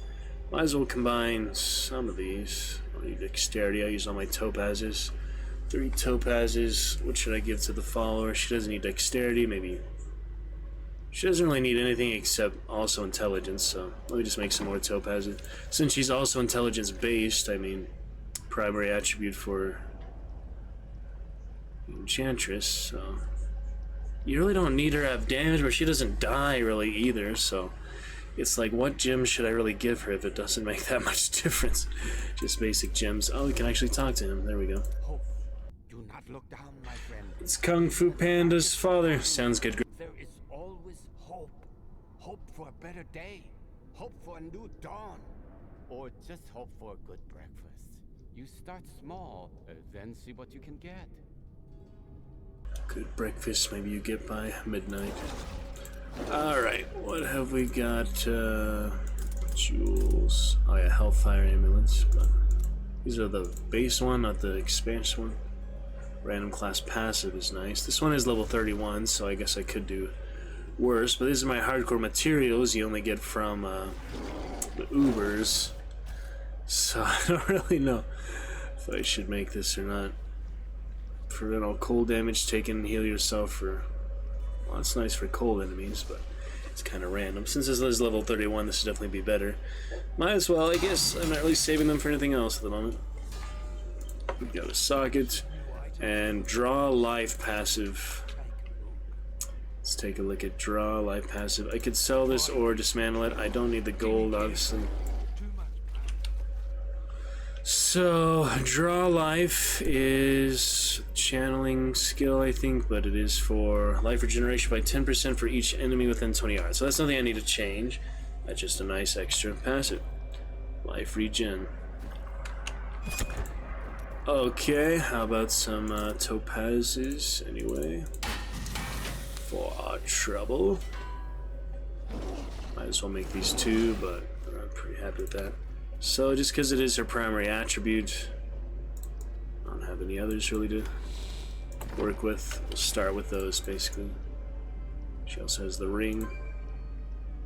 Might as well combine some of these. I need dexterity. I use all my topazes. 3 topazes. What should I give to the follower? She doesn't need dexterity. Maybe she doesn't really need anything except also intelligence. So let me just make some more topazes. Since she's also intelligence based, I mean, primary attribute for Enchantress. So you really don't need her to have damage, but she doesn't die really either. So it's like, what gems should I really give her if it doesn't make that much difference? Just basic gems. Oh, we can actually talk to him. There we go. Do not look down, my friend. It's Kung Fu Panda's father. Sounds good. There is always hope. Hope for a better day. Hope for a new dawn. Or just hope for a good breakfast. You start small, then see what you can get. Good breakfast, maybe you get by midnight. Alright, what have we got? Jewels. Oh yeah, Hellfire Ambulance. But these are the base one, not the expansion one. Random class passive is nice. This one is level 31, so I guess I could do worse. But these are my hardcore materials you only get from the Ubers. So I don't really know if I should make this or not. Prevent all cold damage taken, heal yourself for... Well, it's nice for cold enemies, but it's kind of random. Since this is level 31, this would definitely be better. Might as well, I guess. I'm not really saving them for anything else at the moment. We've got a socket and draw life passive. Let's take a look at draw life passive. I could sell this or dismantle it. I don't need the gold, obviously. So, draw life is channeling skill, I think, but it is for life regeneration by 10% for each enemy within 20 yards. So that's nothing I need to change. That's just a nice extra passive. Life regen. Okay, how about some topazes, anyway, for our trouble. Might as well make these 2, but I'm pretty happy with that. So, just because it is her primary attribute, I don't have any others really to work with. We'll start with those, basically. She also has the ring.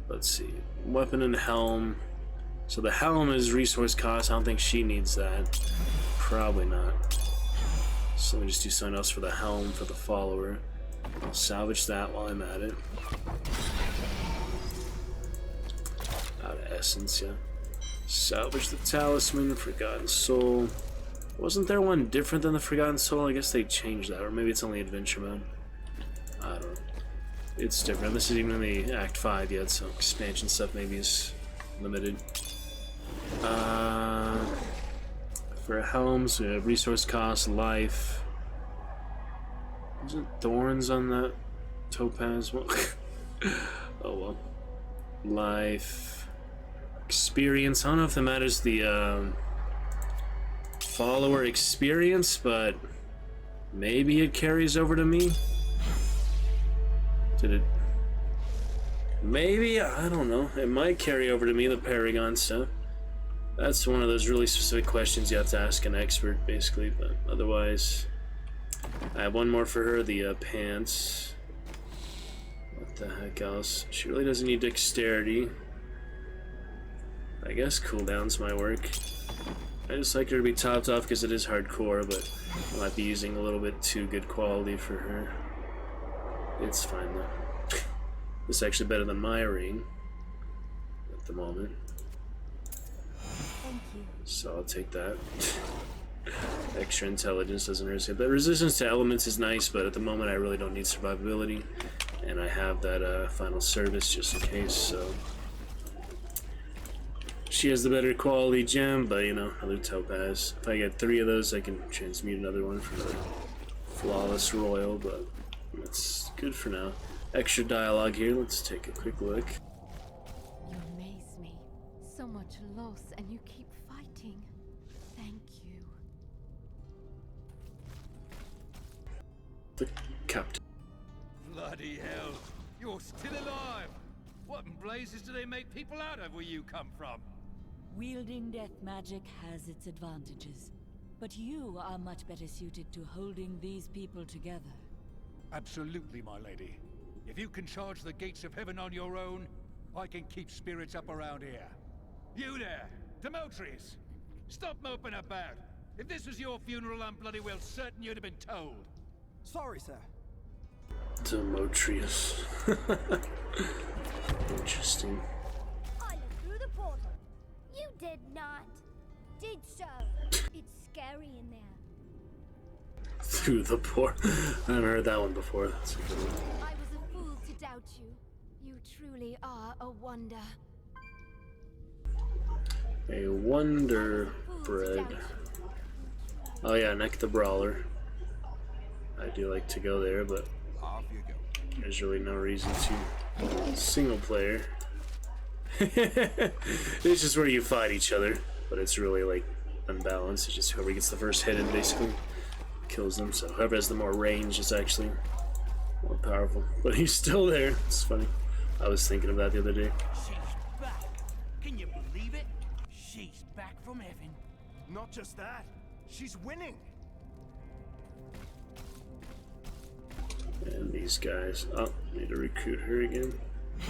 Let's see. Weapon and helm. So the helm is resource cost. I don't think she needs that. Probably not. So let me just do something else for the helm for the follower. I'll salvage that while I'm at it. Out of essence, yeah. Salvage the talisman, Forgotten Soul. Wasn't there one different than the Forgotten Soul? I guess they changed that, or maybe it's only adventure mode. I don't know. It's different. This isn't even in the Act 5 yet, so expansion stuff maybe is limited. For helms, we have resource cost, life. Isn't thorns on that topaz? Well, oh well. Life. Experience. I don't know if that matters the follower experience, but maybe it carries over to me. Did it? Maybe? I don't know. It might carry over to me, the Paragon stuff. That's one of those really specific questions you have to ask an expert, basically, but otherwise... I have one more for her, the pants. What the heck else? She really doesn't need dexterity. I guess cooldowns might work. I just like her to be topped off because it is hardcore, but I might be using a little bit too good quality for her. It's fine though. This is actually better than my ring at the moment. Thank you. So I'll take that. Extra intelligence doesn't hurt. But resistance to elements is nice, but at the moment I really don't need survivability. And I have that final service just in case, so... She has the better quality gem, but you know, another topaz. If I get 3 of those, I can transmute another one for the flawless royal, but that's good for now. Extra dialogue here, let's take a quick look. You amaze me. So much loss, and you keep fighting. Thank you. The captain. Bloody hell! You're still alive! What in blazes do they make people out of where you come from? Wielding death magic has its advantages, but you are much better suited to holding these people together. Absolutely, my lady. If you can charge the gates of heaven on your own, I can keep spirits up around here. You there, Demetrius! Stop moping about! If this was your funeral, I'm bloody well certain you'd have been told. Sorry, sir. Demetrius. Interesting. I looked through the portal. You did not. Did so. It's scary in there. Through the port. I haven't heard that one before. That's a good one. I was a fool to doubt you. You truly are a wonder. A wonder bread. Oh yeah, Neck the Brawler. I do like to go there, but Off you go. there's really no reason to. Single player. It's just where you fight each other, but it's really like unbalanced. It's just whoever gets the first hit in basically kills them. So whoever has the more range is actually more powerful. But he's still there. It's funny. I was thinking of that the other day. She's back. Can you believe it? She's back from heaven. Not just that. She's winning. And these guys. Oh, need to recruit her again. The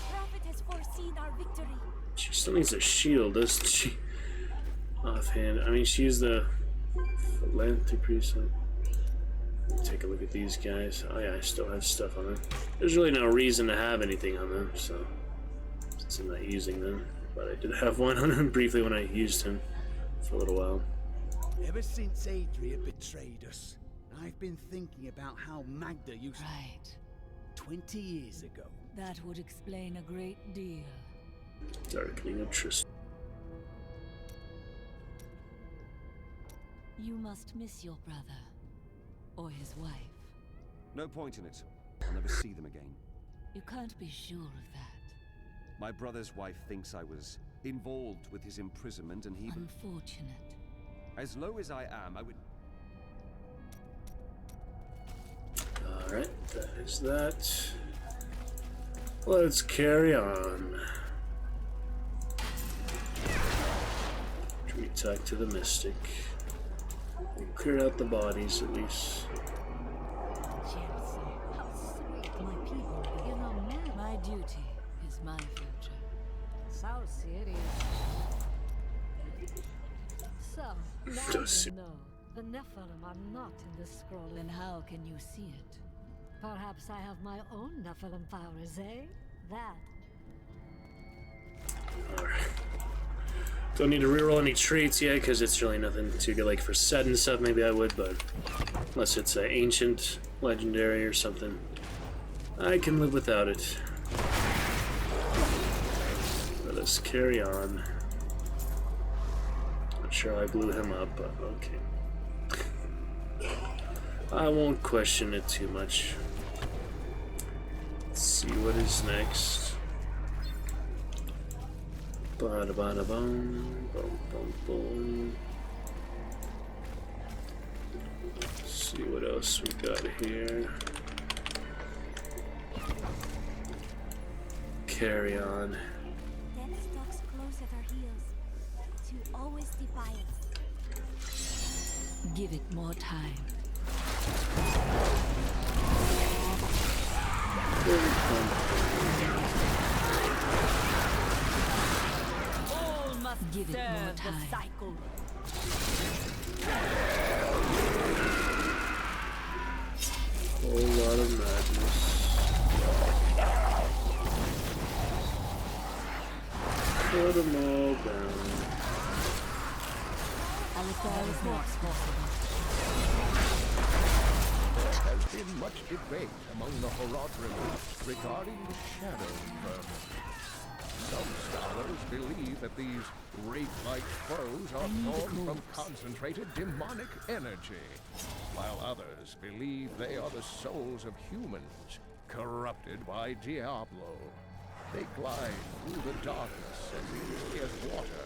prophet has foreseen our victory. She still needs a shield, doesn't she? Offhand. I mean, she's the philanthropy, so take a look at these guys. Oh yeah, I still have stuff on them. There's really no reason to have anything on them, so since I'm not using them. But I did have one on him briefly when I used him for a little while. Ever since Adria betrayed us, I've been thinking about how Magda used to... Right. 20 years ago. That would explain a great deal. Darkening of Tristan. You must miss your brother. Or his wife. No point in it. I'll never see them again. You can't be sure of that. My brother's wife thinks I was involved with his imprisonment, and he... Unfortunate. As low as I am, I would... Alright, that is that. Let's carry on. Should we talk to the Mystic? We cleared out the bodies at least. How sweet my people. You know, my duty is my future. So serious. So, now Does you know. The Nephilim are not in the scroll. Then how can you see it? Perhaps I have my own Nephilim powers, eh? That. Alright. Don't need to reroll any traits yet because it's really nothing too good. Like for set and stuff, maybe I would, but unless it's an ancient, legendary, or something, I can live without it. Let us carry on. Not sure I blew him up, but okay. I won't question it too much. Let's see what is next. Bada bada boom, boom, boom, boom. Let's see what else we got here. Carry on. Death stalks close at our heels. To always defy it. Give it more time. All must give it more time. The cycle. Whole lot of madness. Put them all down. There is what's possible. There has been much debate among the Horadrim regarding the shadow vermin. Some scholars believe that these wraith-like foes are formed from concentrated demonic energy, while others believe they are the souls of humans, corrupted by Diablo. They glide through the darkness as easily as water,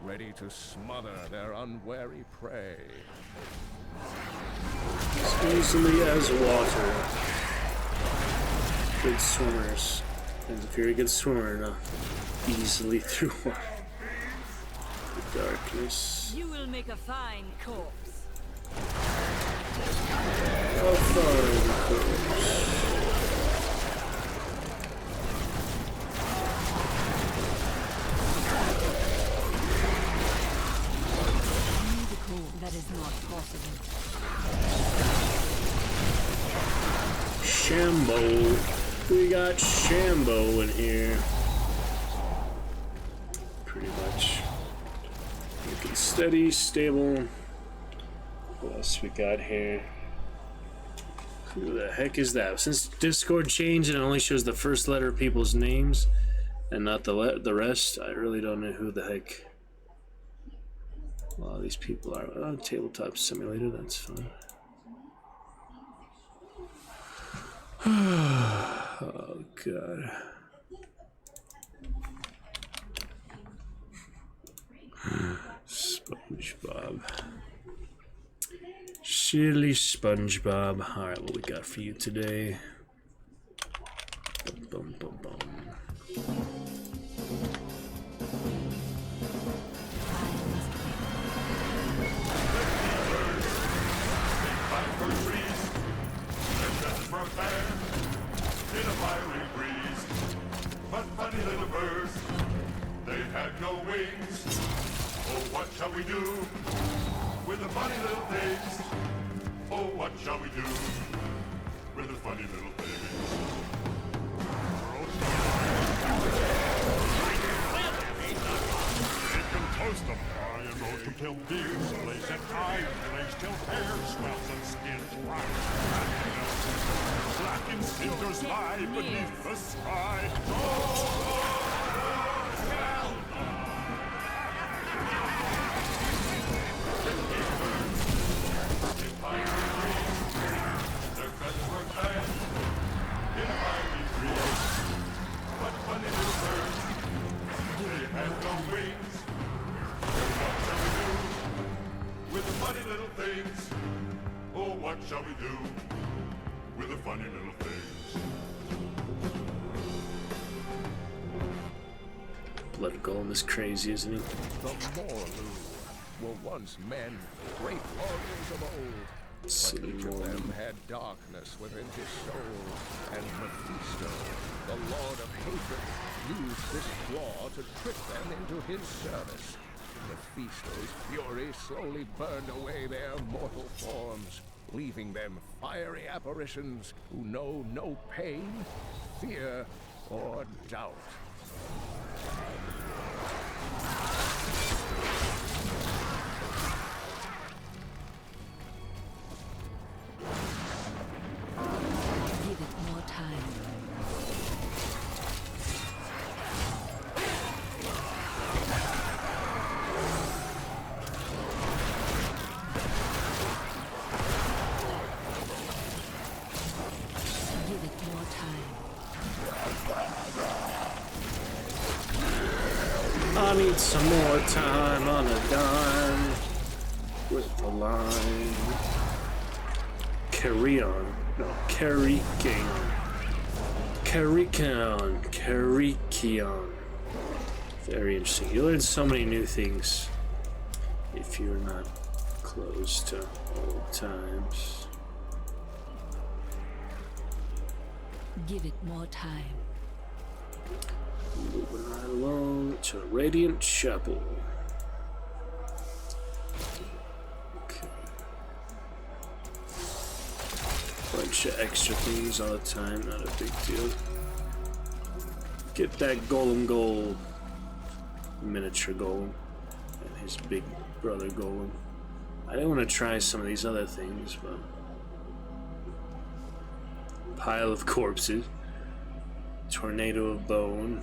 ready to smother their unwary prey. As easily as water. Good swimmers. And if you're a good swimmer, not easily through water. The darkness. You will make a fine corpse. A fine corpse. That is not possible. Shambo. We got Shambo in here. Pretty much. Looking steady, stable. What else we got here? Who the heck is that? Since Discord changed and it only shows the first letter of people's names and not the rest, I really don't know who the heck a lot of these people are. Oh, tabletop simulator, that's fun. Oh, God. SpongeBob. Silly SpongeBob. Alright, what we got for you today? Bum, bum, bum, bum. In a fiery breeze, but funny little birds, they had no wings. Oh, what shall we do with the funny little things? Oh, what shall we do with the funny little things? It can toast a fire and roll compel beers, blaze at fire, blaze till hair swells and skin dry. Blackened cinders lie beneath the sky. Their feathers were clad in fiery breeze, but funny little birds, they had no wings. What shall we do with the funny little things? Oh, what shall we do with the funny little things? Blood Golem is crazy, isn't he? The Morlu were once men, great warriors of old. But each of them had darkness within his soul, and Mephisto, the Lord of Hatred, used this flaw to trick them into his service. Mephisto's fury slowly burned away their mortal forms, leaving them fiery apparitions who know no pain, fear, or doubt. Give it more time. Give it more time. I need some more time on a dime with the line. Carry on. No, Carrikion. Carrikion. Carrikion. Very interesting. You learn so many new things if you're not close to old times. Give it more time. Moving right along to Radiant Chapel. Okay. Bunch of extra things all the time, not a big deal. Get that Golem Gold. Miniature Golem. And his big brother Golem. I didn't want to try some of these other things, but... Pile of corpses. Tornado of bone.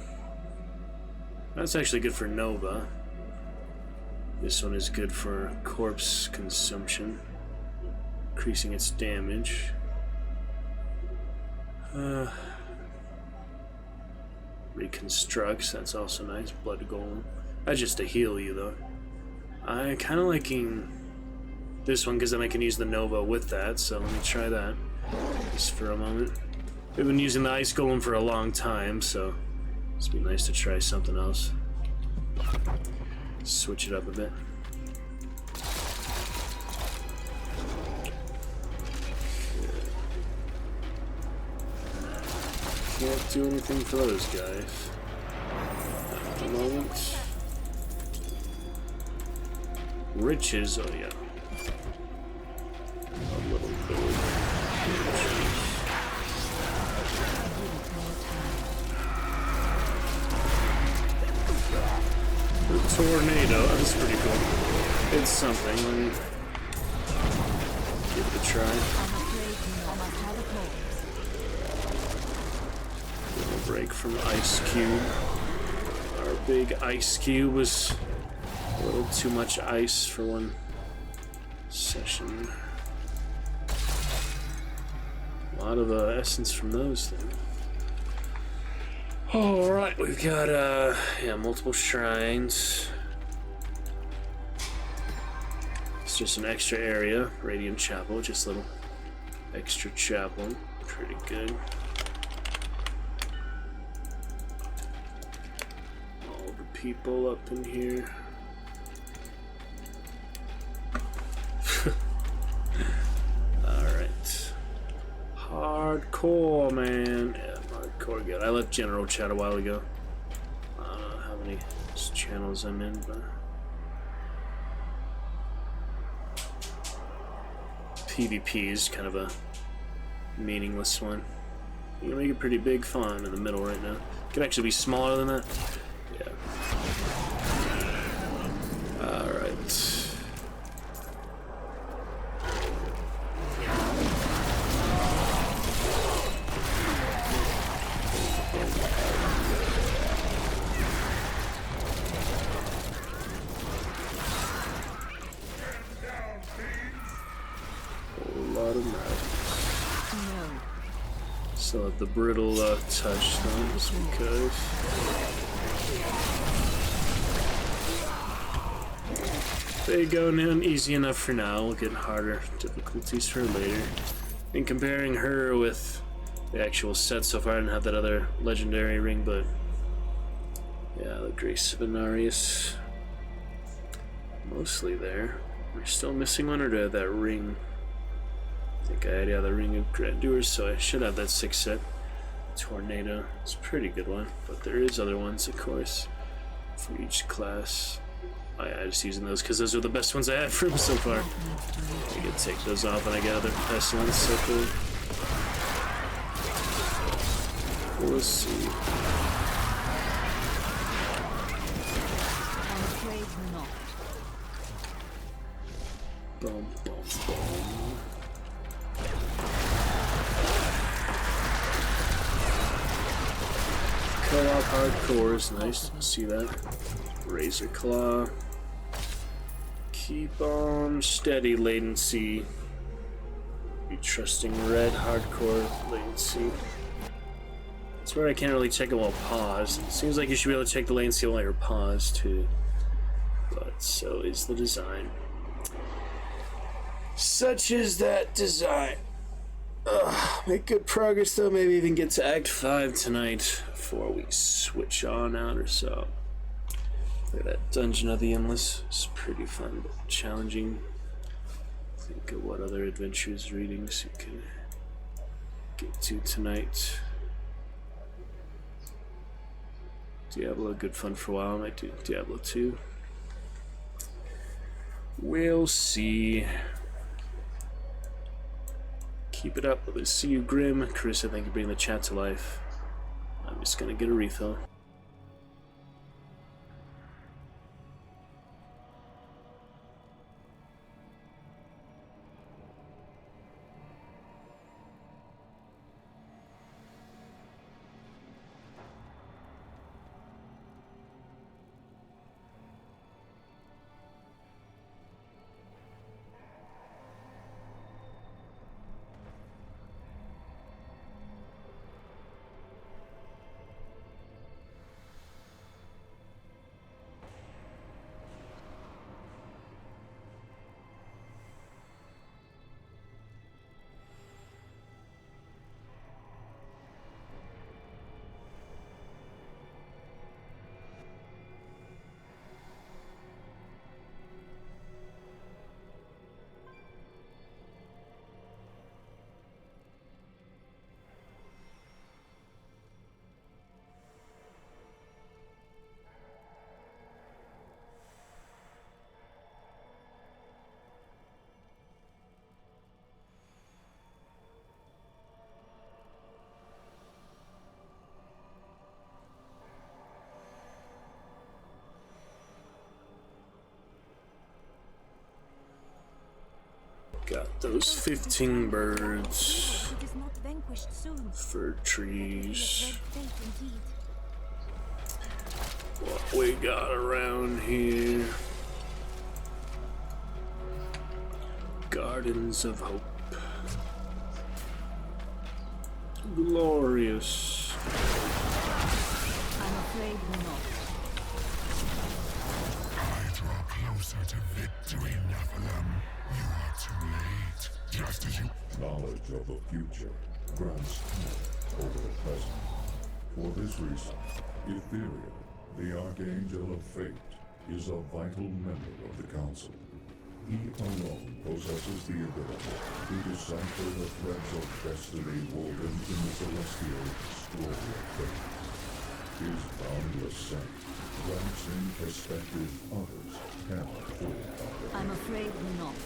That's actually good for Nova. This one is good for corpse consumption, increasing its damage. Reconstructs, that's also nice. Blood Golem. That's just to heal you, though. I kind of liking this one because then I can use the Nova with that, so let me try that just for a moment. We've been using the Ice Golem for a long time, so it's be nice to try something else. Switch it up a bit. Can't do anything for those guys at the moment. Riches, oh yeah. A little bit of riches. The tornado, that's pretty cool. It's something. Let me give it a try. Little break from Ice Cube. Our big Ice Cube was a little too much ice for one session. A lot of essence from those things. Alright, we've got yeah, multiple shrines. It's just an extra area. Radiant Chapel, just a little extra chapel. Pretty good. All the people up in here. Alright. Hardcore, man. Yeah, hardcore good. I left general chat a while ago. I don't know how many channels I'm in, but PvP is kind of a meaningless one. You can make it pretty big fun in the middle right now. It can actually be smaller than that. Yeah. Alright. Still have the brittle touch though, just because. They go down easy enough for now. We'll get harder difficulties for later. In comparing her with the actual set so far, I didn't have that other legendary ring, but yeah, the Grace of Inarius. Mostly there. We're still missing one, or do I have that ring? I think I had the Ring of Grandeur, so I should have that 6 set. Tornado, it's a pretty good one, but there is other ones, of course, for each class. I just using those because those are the best ones I had for him so far. I can take those off and I get other best ones, so cool. We'll see. Boom, boom, boom. Co-op hardcore is nice to see that. Razor Claw. Keep on steady latency. Be trusting red hardcore latency. That's where I can't really check it while paused. It seems like you should be able to check the latency while you're paused too. But so is the design. Such is that design. Make good progress though, maybe even get to Act 5 tonight before we switch on out or so. Look at that Dungeon of the Endless. It's pretty fun but challenging. Think of what other adventures readings you can get to tonight. Diablo, good fun for a while. I might do Diablo 2. We'll see. Keep it up. Let's see you, Grim. Chris, I thank you for bringing the chat to life. I'm just gonna get a refill. Got those 15 birds. It is not vanquished soon. Fir trees. Red fate indeed. What we got around here? Gardens of Hope. Glorious. I'm afraid not. I draw closer to victory, Nephilim. You are too late. Just as you... Knowledge of the future grants power over the present. For this reason, Ethereal, the Archangel of Fate, is a vital member of the Council. He alone possesses the ability to decipher the threads of destiny woven in the celestial scroll of fate. His boundless scent grants him perspective others cannot fully comprehend. I'm afraid not.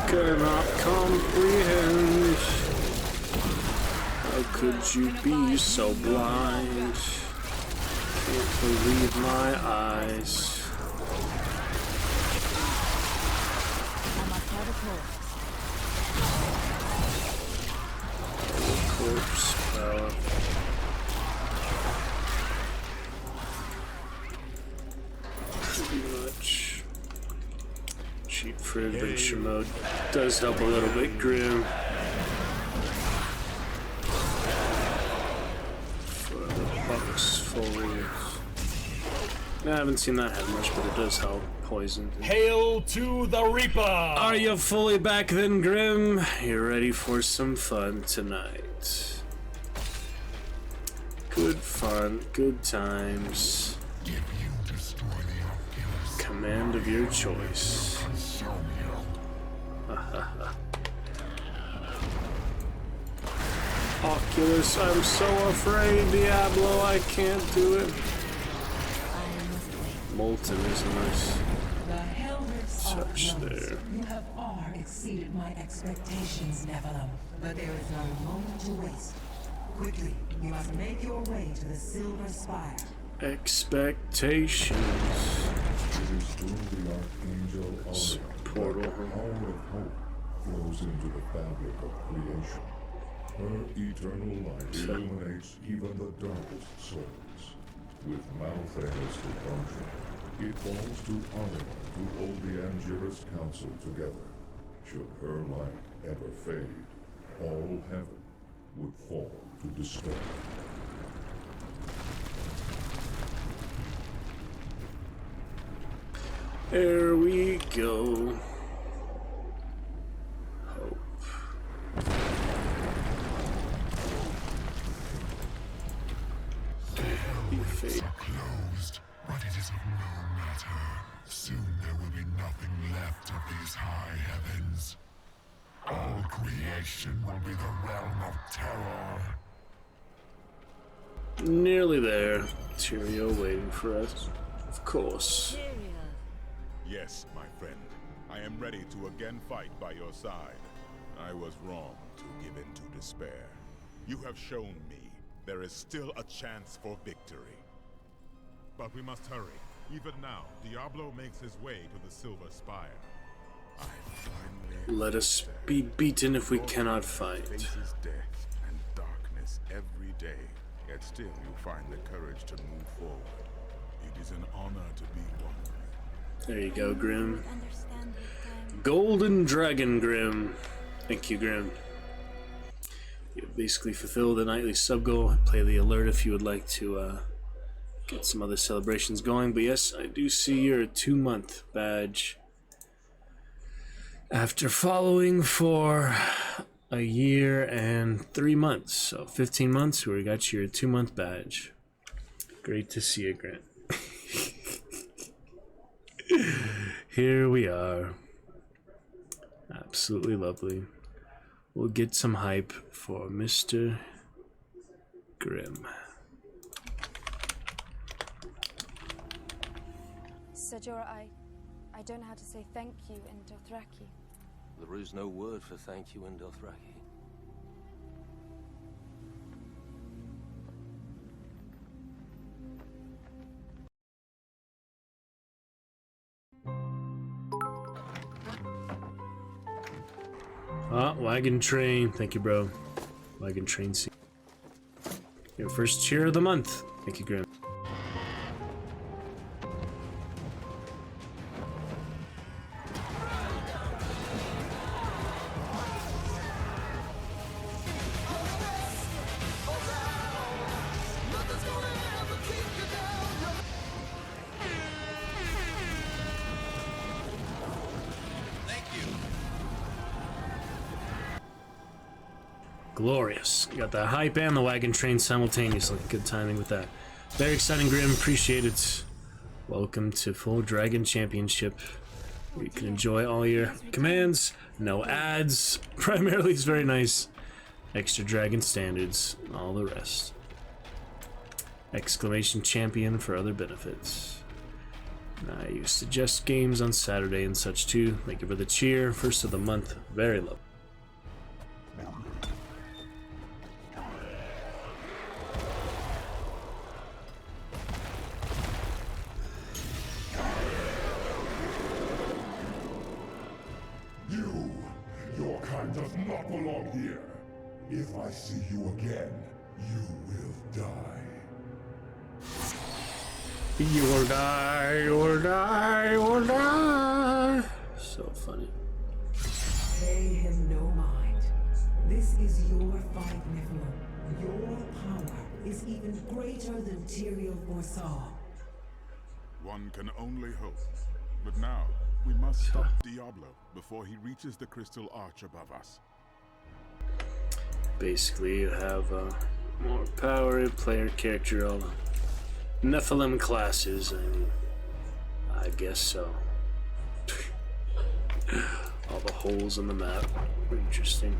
Cannot comprehend. How could you be so blind? Can't believe my eyes. Corpse power. Pretty much. Cheap for adventure mode. Does help a little bit, Grim. For the bucks fully. I haven't seen that have much, but it does help. Poisoned. Hail to the Reaper! Are you fully back then, Grim? You're ready for some fun tonight. Good fun, good times. Command of your choice. Oculus, I'm so afraid, Diablo, I can't do it. Molten is nice. The Hellrifts are Touch closed. there. You have far exceeded my expectations, Nephilim. But there is no moment to waste. Quickly, you must make your way to the Silver Spire. Expectations. It is through the Archangel Aura that the power of hope flows into the fabric of creation. Her eternal light illuminates even the darkest souls. With Malthael's departure, it falls to Aria to hold the Angelus Council together. Should her light ever fade, all heaven would fall to despair. There we go. Hope. Be fate. Closed, but it is of no matter. Soon there will be nothing left of these high heavens. All creation will be the realm of terror. Nearly there. Tyrio waiting for us. Of course. Yes, my friend. I am ready to again fight by your side. I was wrong to give in to despair. You have shown me there is still a chance for victory. But we must hurry. Even now, Diablo makes his way to the Silver Spire. I finally... Let us be beaten if we cannot fight. Faces death and darkness every day. Yet still you find the courage to move forward. It is an honor to be one. There you go, Grim. Golden Dragon Grim. Thank you, Grim. You basically fulfill the nightly sub goal. Play the alert if you would like to get some other celebrations going. But yes, I do see your 2-month badge. After following for a year and 3 months. So 15 months, we got your 2-month badge. Great to see you, Grant. Here we are. Absolutely lovely. We'll get some hype for Mr. Grimm. Sajora, I don't know how to say thank you in Dothraki. There is no word for thank you in Dothraki. Oh, wagon train. Thank you, bro. Wagon train seat. Your first cheer of the month. Thank you, Grim. Glorious. Got the hype and the wagon train simultaneously. Good timing with that. Very exciting, Grim. Appreciate it. Welcome to Full Dragon Championship, where you can enjoy all your commands. No ads. Primarily, it's very nice. Extra dragon standards. All the rest. Exclamation champion for other benefits. I suggest games on Saturday and such too. Thank you for the cheer. First of the month. Very low. Your kind does not belong here. If I see you again, you will die. You will die, you will die, you will die. So funny. Pay him no mind. This is your fight, Nephilim. Your power is even greater than Tyrael foresaw. One can only hope. But now, we must stop Diablo before he reaches the crystal arch above us. Basically, you have more power, player character, all the Nephilim classes. I guess so. All the holes in the map. Interesting.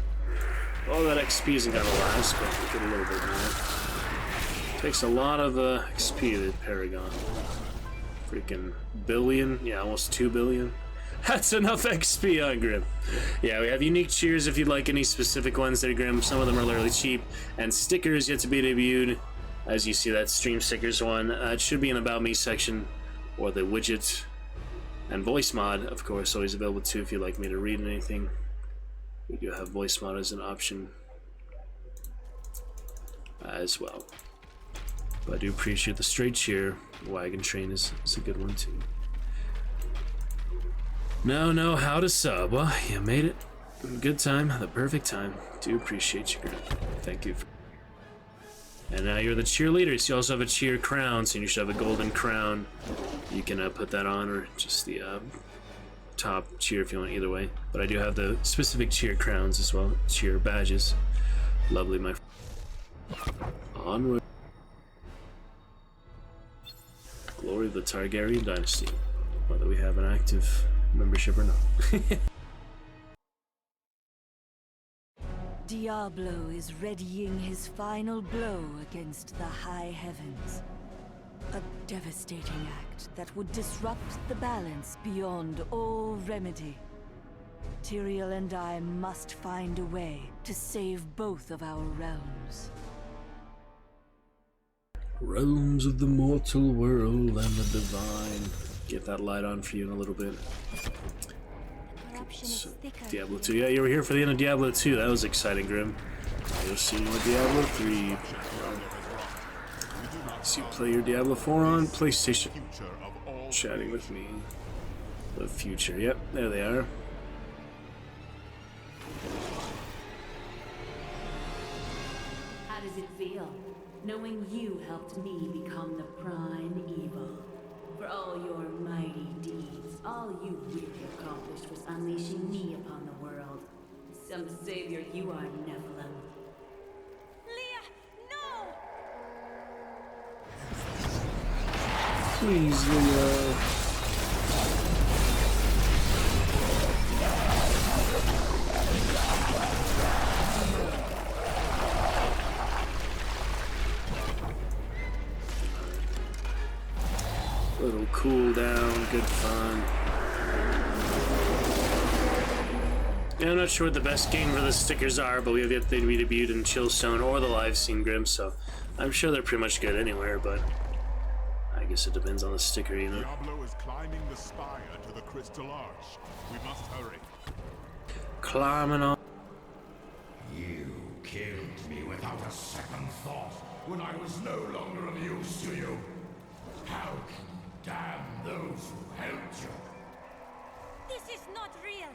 All that XP isn't gonna last, but we get a little bit more. Takes a lot of XP, the Paragon. Freaking billion? Yeah, almost 2 billion. That's enough XP on Grim. Yeah, we have unique cheers if you'd like any specific ones there, Grim. Some of them are literally cheap. And stickers yet to be debuted. As you see, that stream stickers one. It should be in About Me section. Or the widget. And voice mod, of course, always available too if you'd like me to read anything. We do have voice mod as an option as well. But I do appreciate the straight cheer. Wagon train is a good one too. No, how to sub. Well, you made it. Good time, the perfect time. Do appreciate you, Grim. Thank you. And now you're the cheerleaders. You also have a cheer crown, so you should have a golden crown. You can put that on, or just the top cheer if you want, either way. But I do have the specific cheer crowns as well, cheer badges. Lovely, my friend. Onward. Glory of the Targaryen dynasty. Whether we have an active membership or not. Diablo is readying his final blow against the high heavens. A devastating act that would disrupt the balance beyond all remedy. Tyrael and I must find a way to save both of our realms. Realms of the mortal world and the divine. Get that light on for you in a little bit. So, Diablo 2. Yeah, you were here for the end of Diablo 2. That was exciting, Grim. You'll see more Diablo 3. So you play your Diablo 4 on PlayStation. Chatting with me. The future. Yep, there they are. How does it feel, knowing you helped me become the prime evil? For all your mighty deeds, all you really accomplished was unleashing me upon the world. Some savior you are, Nephilim. Leah, no! Please, Leah. Little cool down, good fun. Yeah, I'm not sure what the best game for the stickers are, but we have yet to be debuted in Chillstone or the live scene, Grim, so I'm sure they're pretty much good anywhere, but I guess it depends on the sticker, you know. Diablo is climbing the spire to the crystal arch. We must hurry. Climbing on. betrayed me without a second thought when I was no longer of use to you. How can you damn those who helped you? This is not real.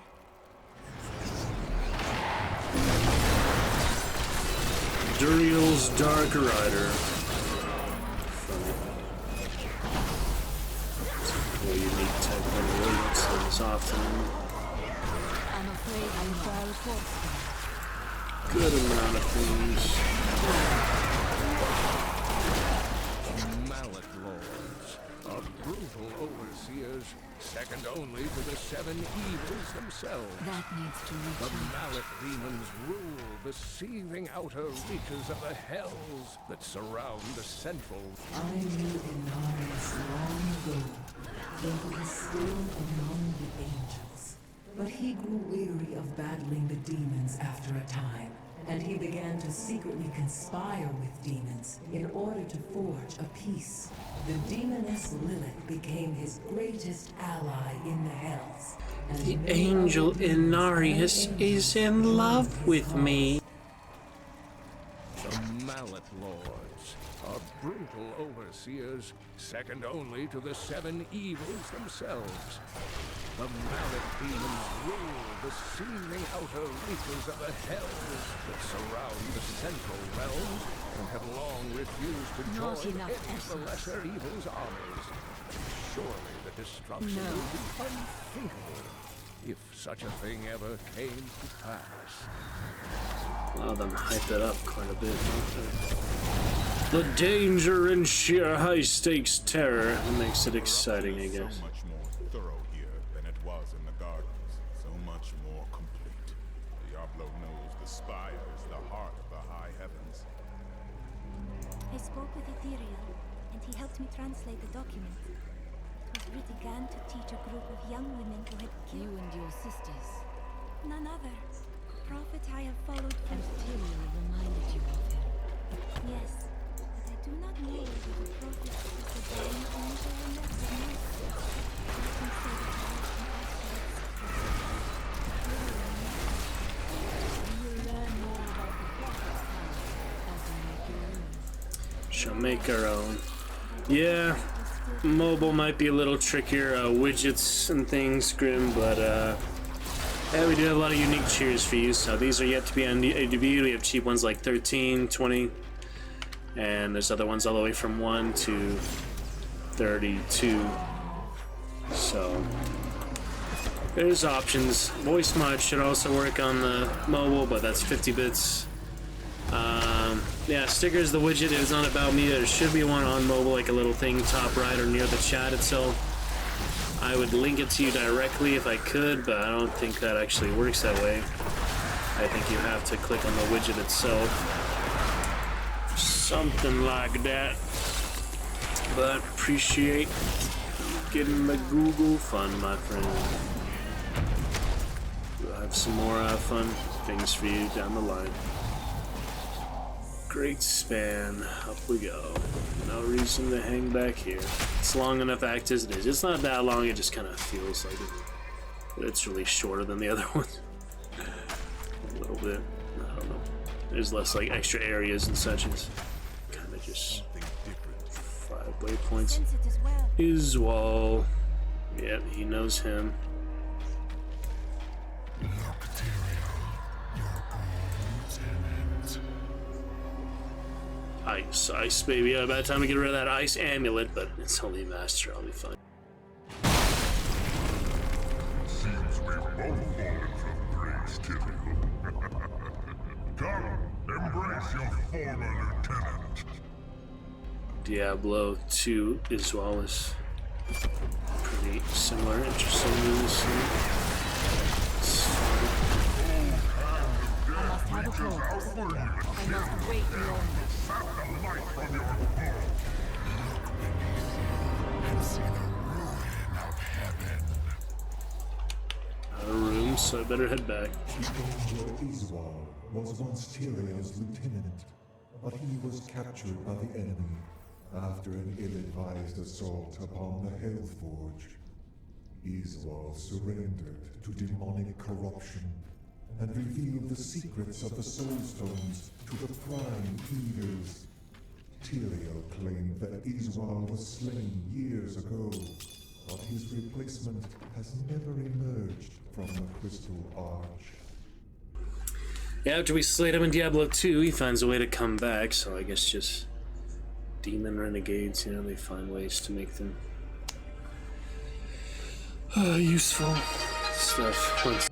Duriel's Dark Rider. Funny. A unique type of ability comes often. I'm afraid I'm far report. Good amount of things. Mallet Lords are brutal overseers, second only to the seven evils themselves. That needs to reach The out. Mallet demons rule the seething outer reaches of the hells that surround the central. I knew Inarius long ago, though he was still among the angels. But he grew weary of battling the demons after a time, and he began to secretly conspire with demons in order to forge a peace. The demoness Lilith became his greatest ally in the hells. And The many angel other demons Inarius and is angels in followed love his with heart. me. The Mallet Lords are brutal overseers, second only to the seven evils themselves. The Mallet demons rule the seething outer reaches of the hells that surround the central realms and have long refused to Not join enough any of the essence. lesser evil's armies. Surely the destruction No. would be unthinkable if such a thing ever came to pass. A lot of them hype it up quite a bit, don't they? The danger and sheer high-stakes terror makes it exciting, I guess. So much more thorough here than it was in the gardens. So much more complete. Diablo knows the spire is the heart of the high heavens. I spoke with Ethereal, and he helped me translate the document. It was written to teach a group of young women who had killed You and your sisters. none other. A prophet I have followed for... And Tyrion reminded you of him. Yes, but I do not know whether the prophet is the dying angel or not. I can say that I was from Auschwitz. You learn more about the prophet's power as you make your own. She'll make her own. Yeah, mobile might be a little trickier, widgets and things, Grim, but yeah, we do have a lot of unique cheers for you, so these are yet to be on the ADV. We have cheap ones like 13, 20, and there's other ones all the way from 1 to 32. So there's options. Voice mod should also work on the mobile, but that's 50 bits. Yeah, stickers, the widget is not about me. There should be one on mobile, like a little thing top right or near the chat itself. I would link it to you directly if I could, but I don't think that actually works that way. I think you have to click on the widget itself. Something like that. But appreciate getting the Google fun, my friend. We'll have some more fun things for you down the line. Great span, up we go. No reason to hang back here. It's long enough act as it is. It's not that long, it just kind of feels like it. But it's really shorter than the other ones. A little bit. I don't know. There's less like extra areas and such. It's kind of just 5 waypoints. Sense it as well. Iswal. Yep, he knows him. Ice, baby. Yeah, about time to get rid of that ice amulet, but it's only master. I'll be fine. Seems we've both fallen from grace, Tyrion. Come, embrace your former lieutenant. Diablo 2 Iswal is pretty similar, interesting in this scene. It's fun. I must have a pause. I must wait longer. Out of room, so I better head back. Iswal was once Tyrion's lieutenant, but he was captured by the enemy after an ill-advised assault upon the Hellforge. Iswal surrendered to demonic corruption and reveal the secrets of the Soul Stones to the Prime Eaters. Tyrael claimed that Iswal was slain years ago, but his replacement has never emerged from the Crystal Arch. Yeah, after we slayed him in Diablo 2, he finds a way to come back, so I guess just demon renegades, you know, they find ways to make them useful stuff. Once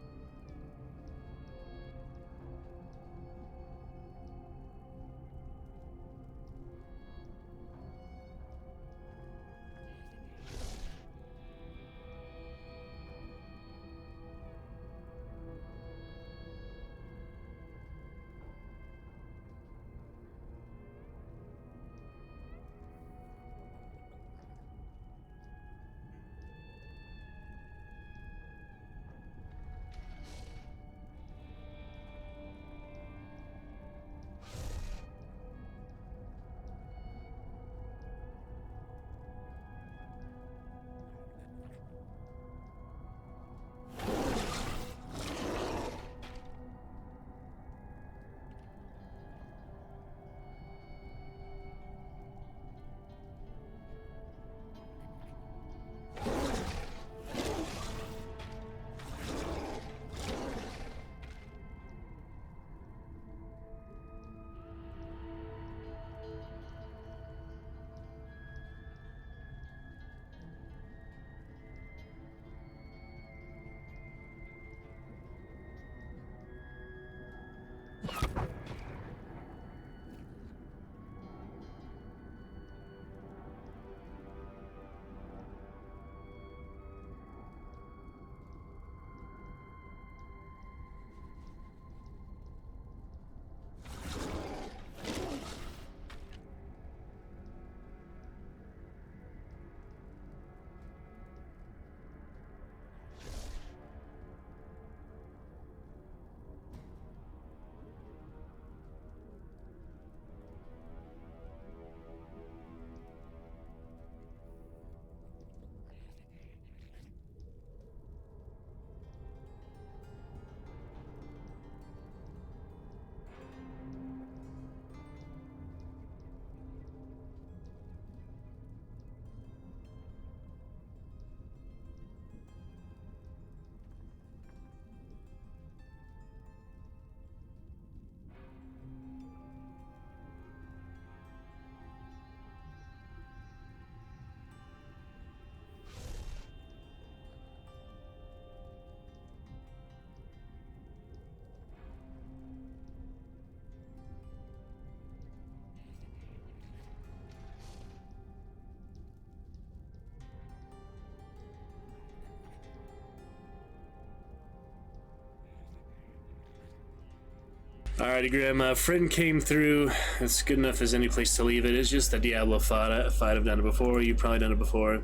Alrighty, Grim. Friend came through. It's good enough as any place to leave it. It's just a Diablo fight. I've done it before. You've probably done it before.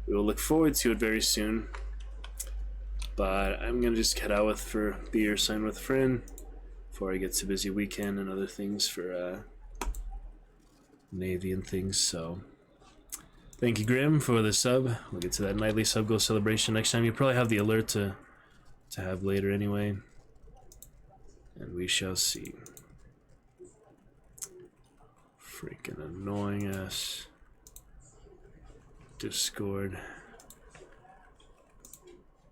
We will look forward to it very soon. But I'm gonna just head out for beer, sign with a friend before I get to busy weekend and other things for Navy and things. So thank you, Grim, for the sub. We'll get to that nightly sub goal celebration next time. You probably have the alert to have later anyway. And we shall see. Freaking annoying ass Discord.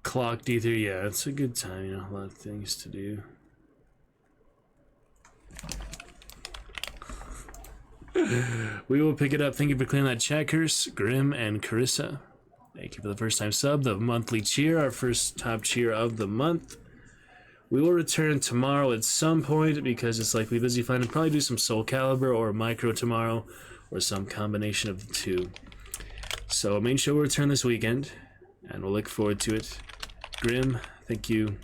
Clock D3, yeah, it's a good time, you know, a lot of things to do. We will pick it up. Thank you for clearing that chat curse, Grim and Carissa. Thank you for the first time sub, the monthly cheer, our first top cheer of the month. We will return tomorrow at some point because it's likely busy finding. Probably do some Soul Calibur or Micro tomorrow or some combination of the two. So main show will return this weekend and we'll look forward to it. Grim, thank you.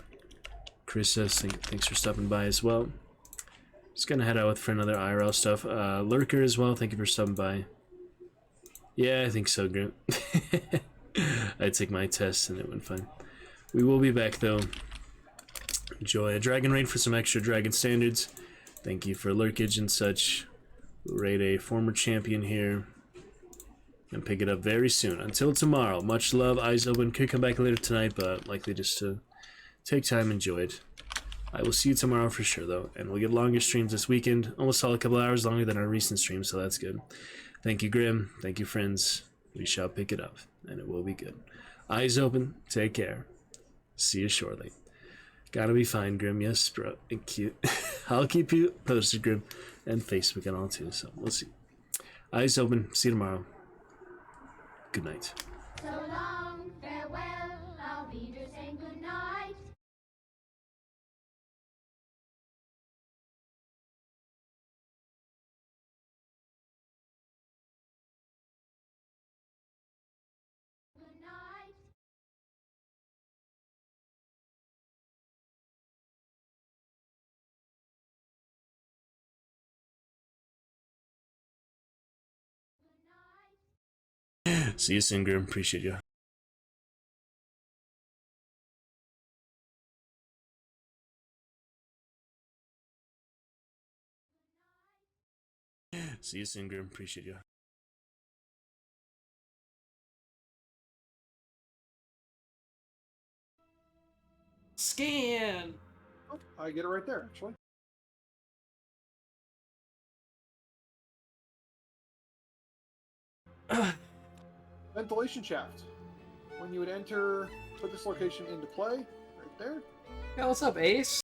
Carissa, thanks for stopping by as well. Just gonna head out for another IRL stuff. Lurker as well, thank you for stopping by. Yeah, I think so, Grim. I took my test and it went fine. We will be back though. Enjoy a Dragon Raid for some extra Dragon Standards. Thank you for lurkage and such. We'll raid a former champion here and pick it up very soon. Until tomorrow, much love, eyes open. Could come back later tonight, but likely just to take time, enjoy it. I will see you tomorrow for sure, though, and we'll get longer streams this weekend. Almost all a couple hours longer than our recent stream, so that's good. Thank you, Grim. Thank you, friends. We shall pick it up, and it will be good. Eyes open. Take care. See you shortly. Gotta be fine, Grim. Yes, bro. Cute. I'll keep you posted, Grim, and Facebook and all too. So we'll see. Eyes open. See you tomorrow. Good night. So long, farewell. I'll be just saying good night. Good night. See you soon, Grim. Appreciate you. See you soon, Grim. Appreciate you. Scan! Oh, I get it right there, actually. Ventilation shaft. When you would enter, put this location into play, right there. Yeah, what's up, Ace?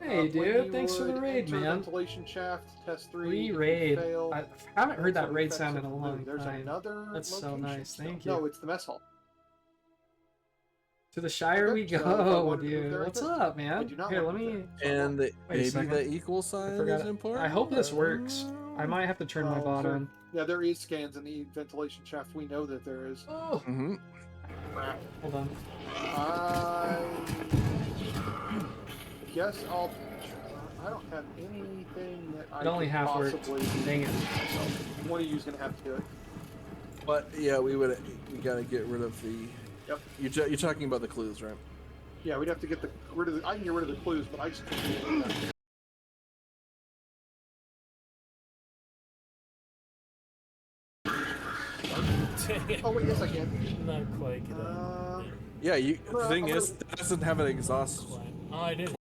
Hey, dude, thanks for the raid, man. Ventilation shaft, test 3. Raid. I haven't heard that raid sound in a long There's time. another That's so location. nice, thank you. No, it's the mess hall. To the Shire we go, dude. What's up, man? Here, let me... And Wait a maybe second. the equal sign is important? I hope this works. I might have to turn my bot on. Yeah, there is scans in the ventilation shaft. We know that there is. Oh. Crap. Hold on. I guess I don't have anything that I It only could half worked. possibly. Dang it. One of you's gonna have to do it. But yeah, we gotta get rid of the. Yep. You're talking about the clues, right? Yeah, we'd have to get rid of the. I can get rid of the clues, but I just can't do that. Oh wait, yes I can. Not quite. Yeah, the thing is, that doesn't have an exhaust. Oh, I did.